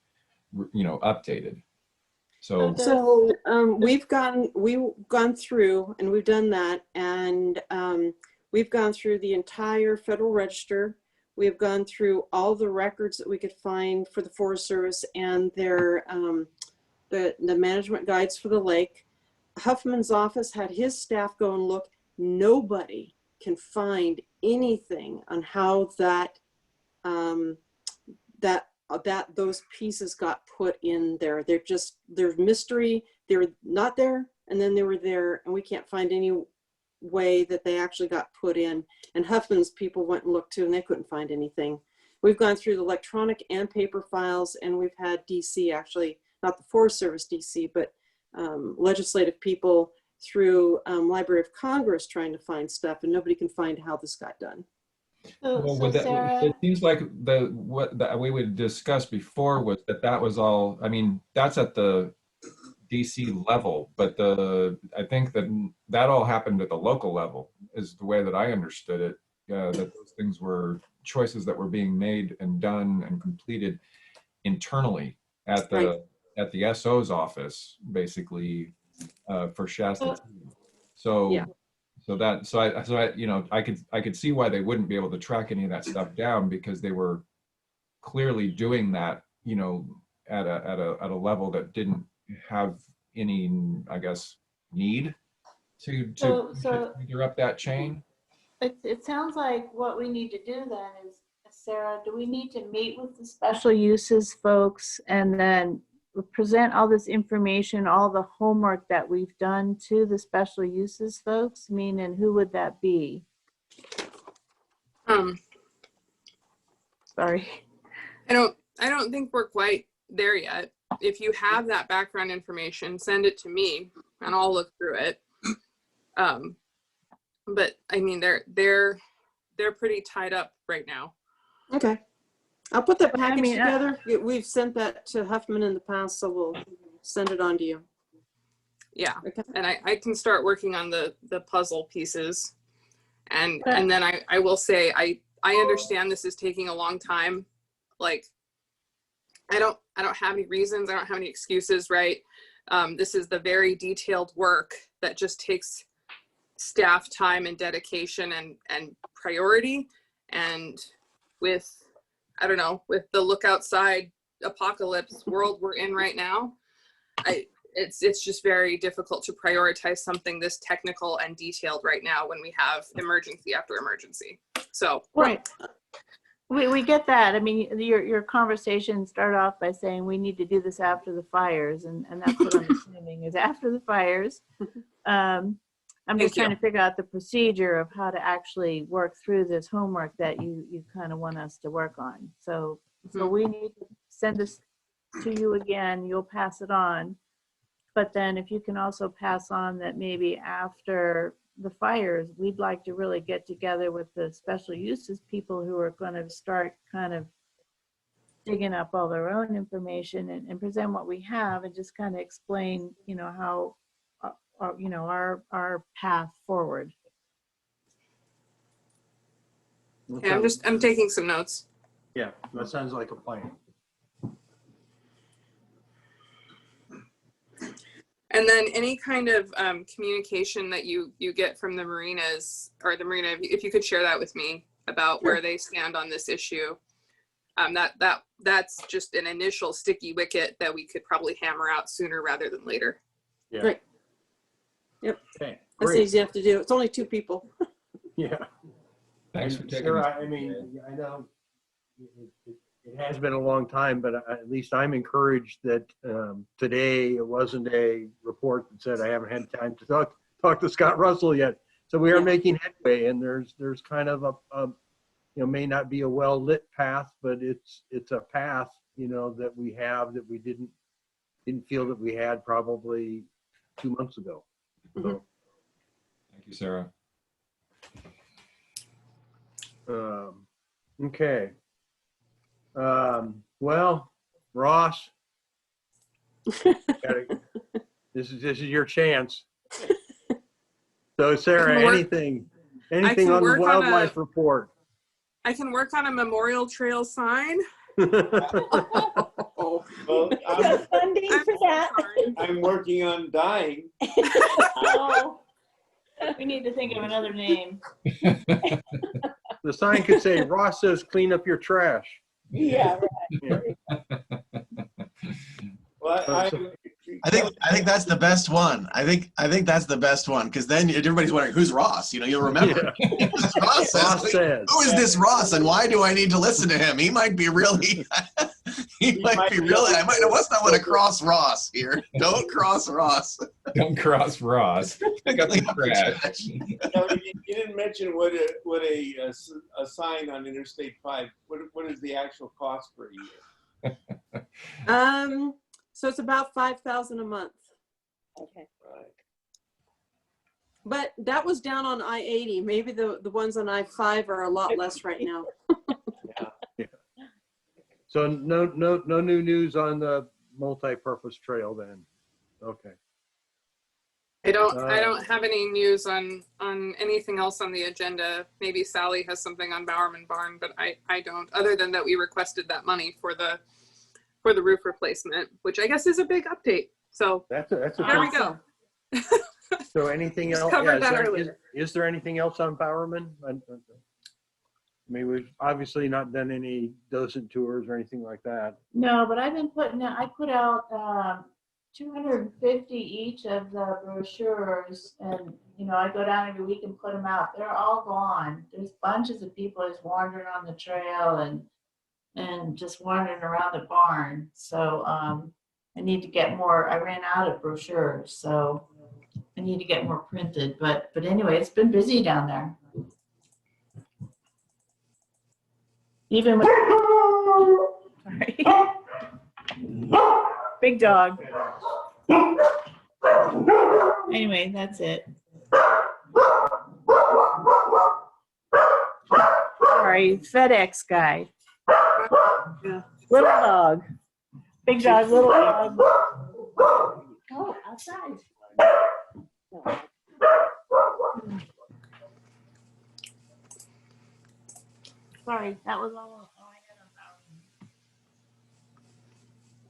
you know, updated. So we've gone through and we've done that, and we've gone through the entire Federal Register. We've gone through all the records that we could find for the Forest Service and their the management guides for the lake. Huffman's office had his staff go and look. Nobody can find anything on how those pieces got put in there. They're mystery. They were not there, and then they were there, and we can't find any way that they actually got put in. And Huffman's people went and looked too, and they couldn't find anything. We've gone through the electronic and paper files, and we've had DC, actually not the Forest Service DC, but legislative people through Library of Congress trying to find stuff, and nobody can find how this got done. Well, So it Sarah, seems like what that we would discuss before was that was all, I mean, that's at the DC level, but I think that all happened at the local level is the way that I understood it. That those things were choices that were being made and done and completed internally at the SO's office, basically, for Shasta. So Yeah. I could see why they wouldn't be able to track any of that stuff down, because they were clearly doing that, at a level that didn't have any, I guess, need to figure up that chain. it sounds like what we need to do then is, Sarah, do we need to meet with the special uses folks and then present all this information, all the homework that we've done to the special uses folks? I mean, and who would that be? Sorry. I don't think we're quite there yet. If you have that background information, send it to me and I'll look through it. But I mean, they're pretty tied up right now. Okay. I'll put that package mean, together. We've sent that to Huffman in the past, so we'll send it on to you. Yeah. Okay. And I can start working on the puzzle pieces. And then I will say, I understand this is taking a long time. Like, I don't have any reasons. I don't have any excuses, right? This is the very detailed work that just takes staff time and dedication and priority. And with, I don't know, with the look outside apocalypse world we're in right now, it's just very difficult to prioritize something this technical and detailed right now when we have emergency after emergency. So Right. We get that. I mean, your conversation started off by saying we need to do this after the fires, and that's what I'm assuming is after the fires. I'm just trying to figure out the procedure of how to actually work through this homework that you kind of want us to work on. So we need to send this to you again. You'll pass it on. But then if you can also pass on that maybe after the fires, we'd like to really get together with the special uses people who are going to start kind of digging up all their own information and present what we have and just kind of explain, how, our path forward. yeah, I'm taking some notes. Yeah, that sounds like a plan. And then any kind of communication that you get from the marinas or the marina, if you could share that with me about where they stand on this issue. That's just an initial sticky wicket that we could probably hammer out sooner rather than later. Yeah. Right. Yep. Okay. That's Great. easy enough to do. It's only 2 people. Yeah. Thanks And for taking Sarah, this. I mean, I know it has been a long time, but at least I'm encouraged that today it wasn't a report that said I haven't had time to talk to Scott Russell yet. So we are making headway, and there's kind of a may not be a well lit path, but it's a path that we have that we didn't feel that we had probably 2 months ago. So, Thank you, Sarah. okay. Well, Ross, this is your chance. So Sarah, anything on the wildlife report? I can work on a memorial trail sign. Well, Funding for that. I'm working on dying. Oh, we need to think of another name. The sign could say, Ross says, clean up your trash. Yeah, right. Yeah. Well, I think that's the best one. I think that's the best one, because then everybody's wondering who's Ross. You'll remember. Yeah. Ross says, who is this Ross, and why do I need to listen to him? He might be really. I must not want to cross Ross here. Don't cross Ross. Don't cross Ross. Pick up the trash. You didn't mention what a sign on Interstate 5. What is the actual cost per year? So it's about $5,000 a month. Okay. Right. But that was down on I-80. Maybe the ones on I-5 are a lot less right now. Yeah. So no new news on the multi-purpose trail then. Okay. I don't have any news on anything else on the agenda. Maybe Sally has something on Bowerman Barn, but I don't. Other than that, we requested that money for the roof replacement, which I guess is a big update. So That's there we go. So anything else? Covered that earlier. Is there anything else on Bowerman? I mean, we've obviously not done any docent tours or anything like that. No, but I've been I put out 250 each of the brochures, and I go down every week and put them out. They're all gone. There's bunches of people just wandering on the trail and just wandering around the barn. So I need to get more. I ran out of brochures, so I need to get more printed. But anyway, it's been busy down there. Even with sorry. Big dog. Anyway, that's it. Sorry, FedEx guy. Yeah. Little dog. Big dog, little dog. Go outside. Sorry, that was all I had on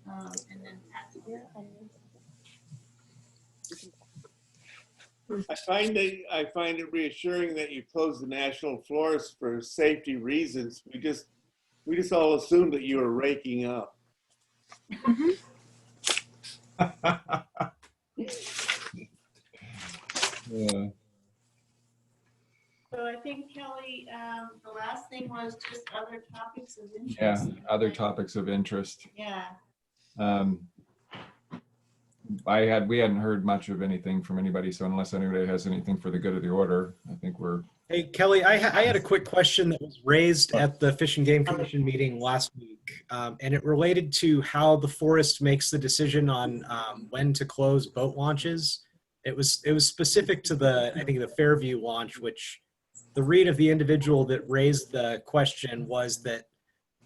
Bowerman. And then that's here. I find it reassuring that you closed the National Forest for safety reasons. We just all assumed that you were raking up. Yeah. So I think, Kelly, the last thing was just other topics of interest. Yeah, other topics of interest. Yeah. We hadn't heard much of anything from anybody, so unless anybody has anything for the good of the order, I think we're. Hey, Kelly, I had a quick question that was raised at the Fish and Game Commission meeting last week, and it related to how the forest makes the decision on when to close boat launches. It was specific to I think the Fairview launch, which the read of the individual that raised the question was that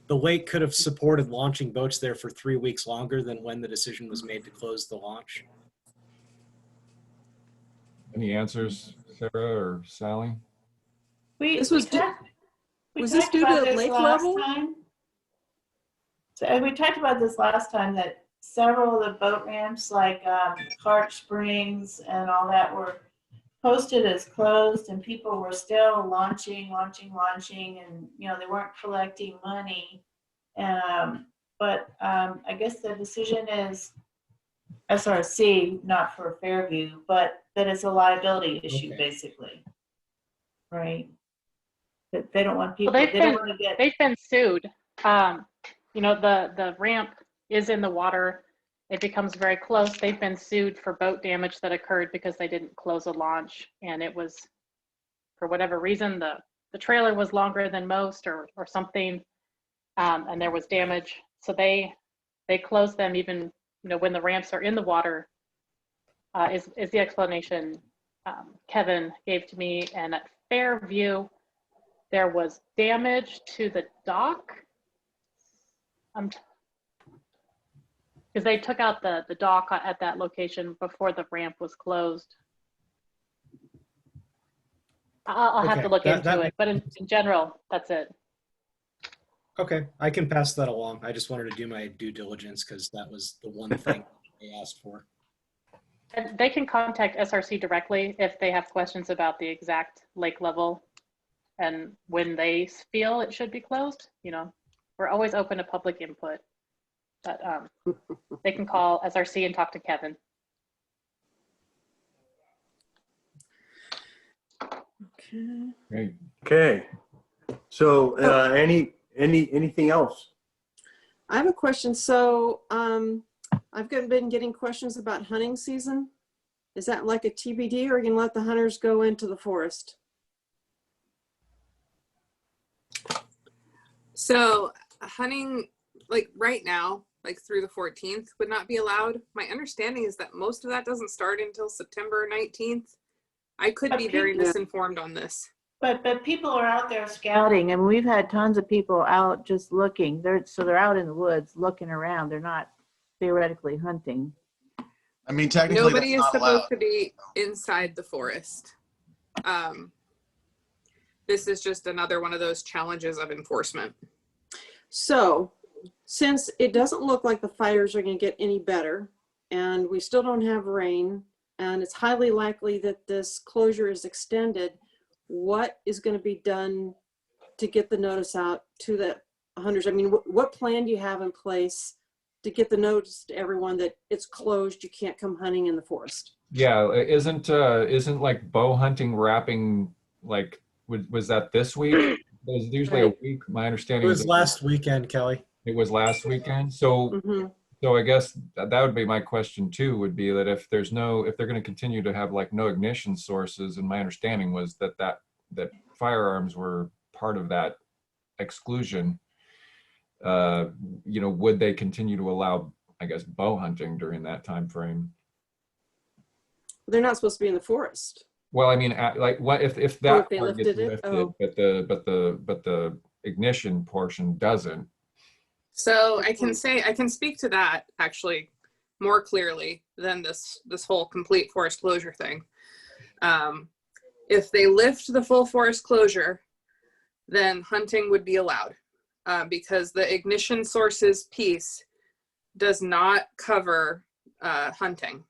the lake could have supported launching boats there for 3 weeks longer than when the decision was made to close the launch. Any answers, Sarah or Sally? Was this due to lake level? So we talked about this last time, that several of the boat ramps like Clark Springs and all that were posted as closed, and people were still launching, and they weren't collecting money. But I guess the decision is SRC, not for Fairview, but that it's a liability issue, basically, right? That they don't want people. Well, they've been sued. The ramp is in the water. It becomes very close. They've been sued for boat damage that occurred because they didn't close a launch, and it was, for whatever reason, the trailer was longer than most or something, and there was damage. So they closed them even when the ramps are in the water. Is the explanation Kevin gave to me. And at Fairview, there was damage to the dock. Because they took out the dock at that location before the ramp was closed. I'll have to look into it, but in general, that's it. Okay, I can pass that along. I just wanted to do my due diligence because that was the one thing they asked for. And they can contact SRC directly if they have questions about the exact lake level and when they feel it should be closed. We're always open to public input. But they can call SRC and talk to Kevin. Great. Okay. So anything else? I have a question. So I've been getting questions about hunting season. Is that like a TBD, or are you gonna let the hunters go into the forest? So hunting, like right now, like through the 14th, would not be allowed. My understanding is that most of that doesn't start until September 19th. I could But be very people- misinformed on this. But people are out there scouting, and we've had tons of people out just looking. They're out in the woods looking around. They're not theoretically hunting. I mean, technically, Nobody is that's not supposed allowed. to be inside the forest. This is just another one of those challenges of enforcement. So, since it doesn't look like the fires are going to get any better, and we still don't have rain, and it's highly likely that this closure is extended, what is going to be done to get the notice out to the hunters? I mean, what plan do you have in place to get the notice to everyone that it's closed, you can't come hunting in the forest? Yeah, isn't like bow hunting wrapping, like, was that this week? There's usually Right. a week. My It understanding is was last weekend, Kelly. it was last weekend. So Mhm. so I guess that would be my question too, would be that if they're going to continue to have like no ignition sources, and my understanding was that firearms were part of that exclusion, would they continue to allow, I guess, bow hunting during that time frame? They're not supposed to be in the forest. Well, I mean, like, what if If that they part gets lifted it? lifted, Oh. but the ignition portion doesn't? So I can speak to that actually more clearly than this whole complete forest closure thing. If they lift the full forest closure, then hunting would be allowed, because the ignition sources piece does not cover hunting.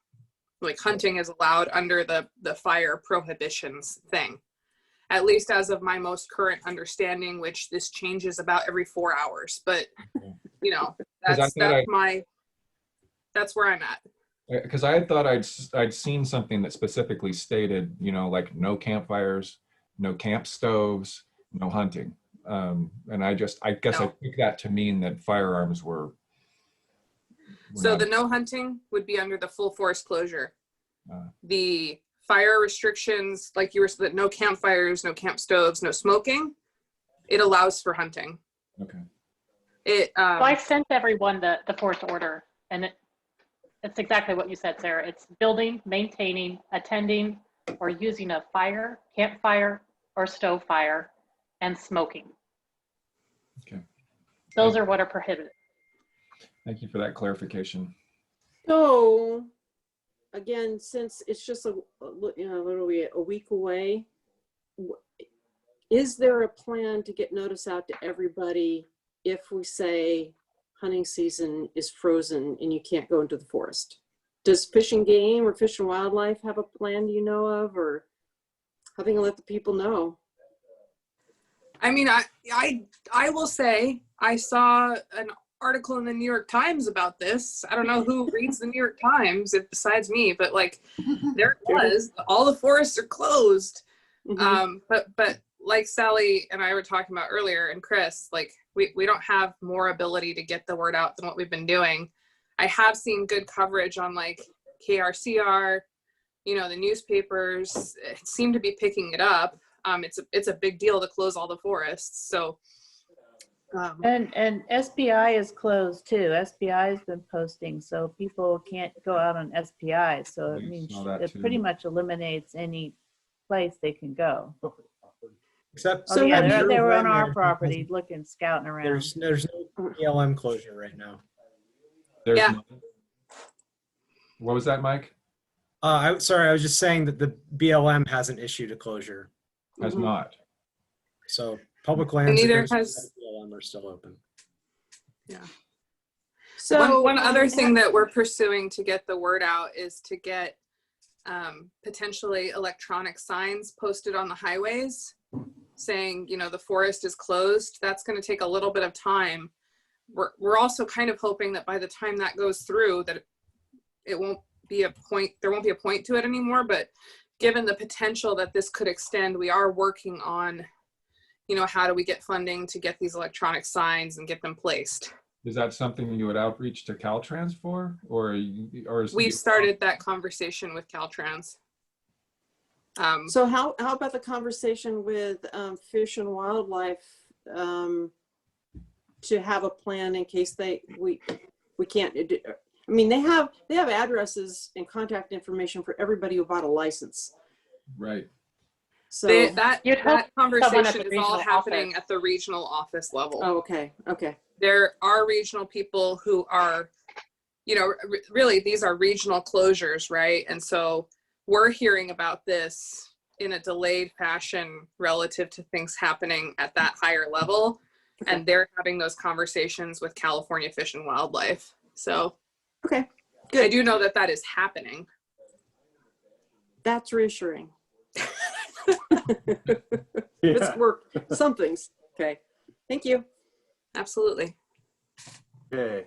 Like, hunting is allowed under the fire prohibitions thing, at least as of my most current understanding, which this changes about every 4 hours. But that's where I'm at. Because I had thought I'd seen something that specifically stated, like, no campfires, no camp stoves, no hunting. And I guess I took that to mean that firearms were So not- the no hunting would be under the full forest closure. The fire restrictions, like you were saying, no campfires, no camp stoves, no smoking, it allows for hunting. Okay. So I sent everyone the fourth order, and it's exactly what you said, Sarah. It's building, maintaining, attending, or using a fire, campfire, or stove fire, and smoking. Okay. Those are what are prohibited. Thank you for that clarification. So, again, since it's just literally a week away, is there a plan to get notice out to everybody if we say hunting season is frozen and you can't go into the forest? Does Fish and Game or Fish and Wildlife have a plan you know of, or how they can let the people know? I mean, I will say I saw an article in the New York Times about this. I don't know who reads the New York Times besides me, but like, there it was, all the forests are closed. But like Sally and I were talking about earlier, and Chris, like, we don't have more ability to get the word out than what we've been doing. I have seen good coverage on like KRCR, the newspapers seem to be picking it up. It's a big deal to close all the forests. So, And SPI is closed too. SPI has been posting, so people can't go out on SPI. So it means it pretty much eliminates any place they can go. Except, Oh yeah, they were on our there. property looking, scouting around. There's no BLM closure right now. Yeah. What was that, Mike? Sorry, I was just saying that the BLM hasn't issued a closure. Has not. So public lands neither that has BLM are still open. yeah. So one other thing that we're pursuing to get the word out is to get potentially electronic signs posted on the highways saying, the forest is closed. That's going to take a little bit of time. We're also kind of hoping that by the time that goes through, that there won't be a point to it anymore. But given the potential that this could extend, we are working on, how do we get funding to get these electronic signs and get them placed? Is that something you would outreach to Caltrans for, or is We've started that conversation with Caltrans. So how about the conversation with Fish and Wildlife to have a plan in case we can't? I mean, they have addresses and contact information for everybody who bought a license. Right. So, That You'd hope that someone at conversation the is all regional happening office. at the regional office level. oh, okay, okay. There are regional people who are, you know, really these are regional closures, right? And so we're hearing about this in a delayed fashion relative to things happening at that higher level. Okay. And they're having those conversations with California Fish and Wildlife. So Okay, I good. do know that that is happening. That's reassuring. Yeah. It's work, something's, okay. Thank you. Absolutely. Okay.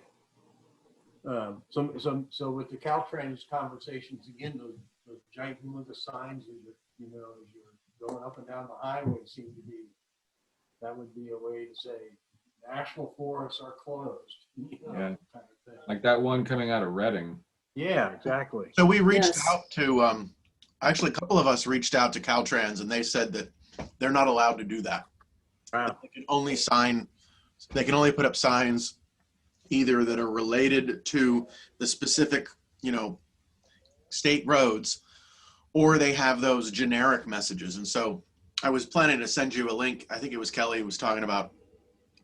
So with the Caltrans conversations, again, those giant humongous signs as you're going up and down the highway seem to be, that would be a way to say national forests are closed. Yeah. Kind of thing. Like that one coming out of Reading. Yeah, exactly. So we reached Yes. out to, actually a couple of us reached out to Caltrans and they said that they're not allowed to do that. Wow. They can only put up signs either that are related to the specific, state roads, or they have those generic messages. And so I was planning to send you a link. I think it was Kelly who was talking to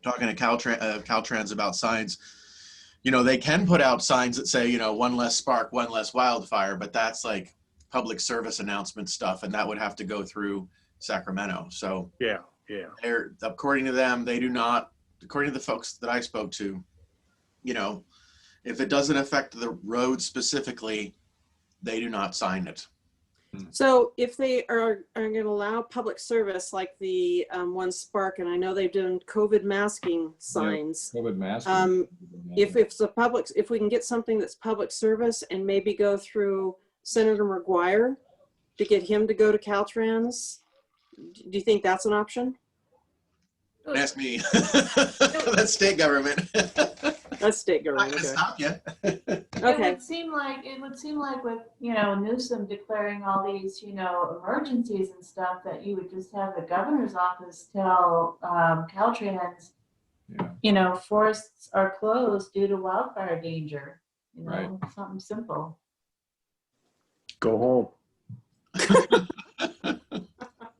Caltrans about signs. They can put out signs that say, one less spark, one less wildfire, but that's like public service announcement stuff, and that would have to go through Sacramento. So Yeah. they're, according to them, they do not, according to the folks that I spoke to, if it doesn't affect the road specifically, they do not sign it. So if they are going to allow public service like the one Spark, and I know they've done COVID masking signs. COVID mask. If it's a public, if we can get something that's public service and maybe go through Senator McGuire to get him to go to Caltrans, do you think that's an option? Don't ask me. That's state government. That's state I'm not government. gonna Okay. stop you. Okay. It would seem like with, Newsom declaring all these, emergencies and stuff, that you would just have the governor's office tell Caltrans, forests are closed due to wildfire danger. Right. Something simple. Go home.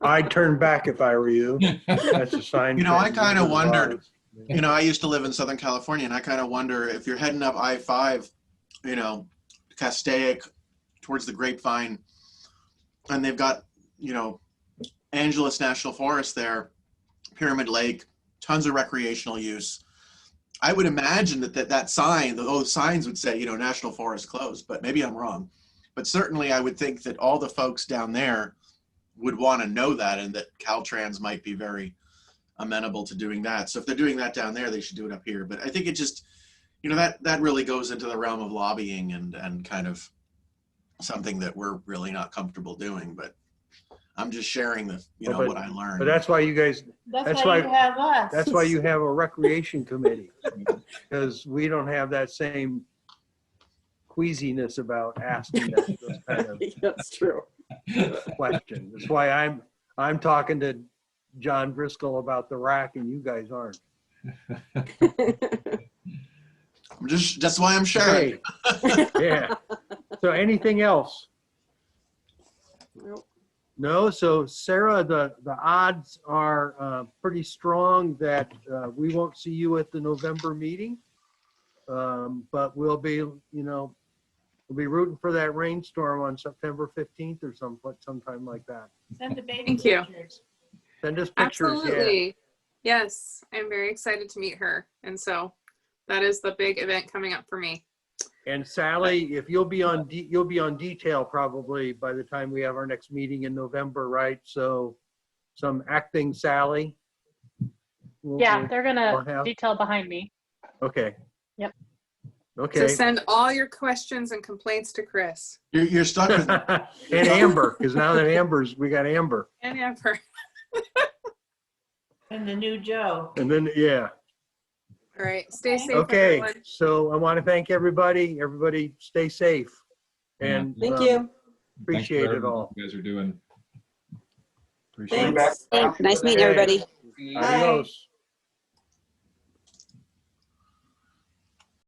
I'd turn back if I were you. That's a sign. I kind of wondered, I used to live in Southern California, and I kind of wonder if you're heading up I-5, Castaic towards the Grapevine, and they've got, Angeles National Forest there, Pyramid Lake, tons of recreational use. I would imagine that sign, those signs would say, National Forest closed, but maybe I'm wrong. But certainly I would think that all the folks down there would want to know that, and that Caltrans might be very amenable to doing that. So if they're doing that down there, they should do it up here. But I think it just, that really goes into the realm of lobbying and kind of something that we're really not comfortable doing. But I'm just sharing what I learned. But that's why you guys, That's why you have us. that's why you have a recreation committee, because we don't have that same queasiness about asking those kind of That's true. questions. That's why I'm talking to John Driscoll about the rack and you guys aren't. That's why I'm sharing. Hey. Yeah. So anything else? Nope. No. So Sarah, the odds are pretty strong that we won't see you at the November meeting, but we'll be, we'll be rooting for that rainstorm on September 15th or sometime like that. Send the baby Thank you. pictures. Send us pictures. Absolutely. Yes, I'm very excited to meet her. And so that is the big event coming up for me. Yeah. And Sally, if you'll be on detail probably by the time we have our next meeting in November, right? So some acting Sally. Yeah, they're we'll gonna have- detail behind me. Okay. Yep. Okay. So send all your questions and complaints to Chris. You're stuck with And Amber, because now that we got Amber. And Amber. And the new Joe. And then, yeah. All right. Stay safe, Okay. everyone. So I want to thank everybody. Everybody stay safe. And Thank you. appreciate it all. You guys are doing. Appreciate it. Thanks. Nice meeting everybody. Adios.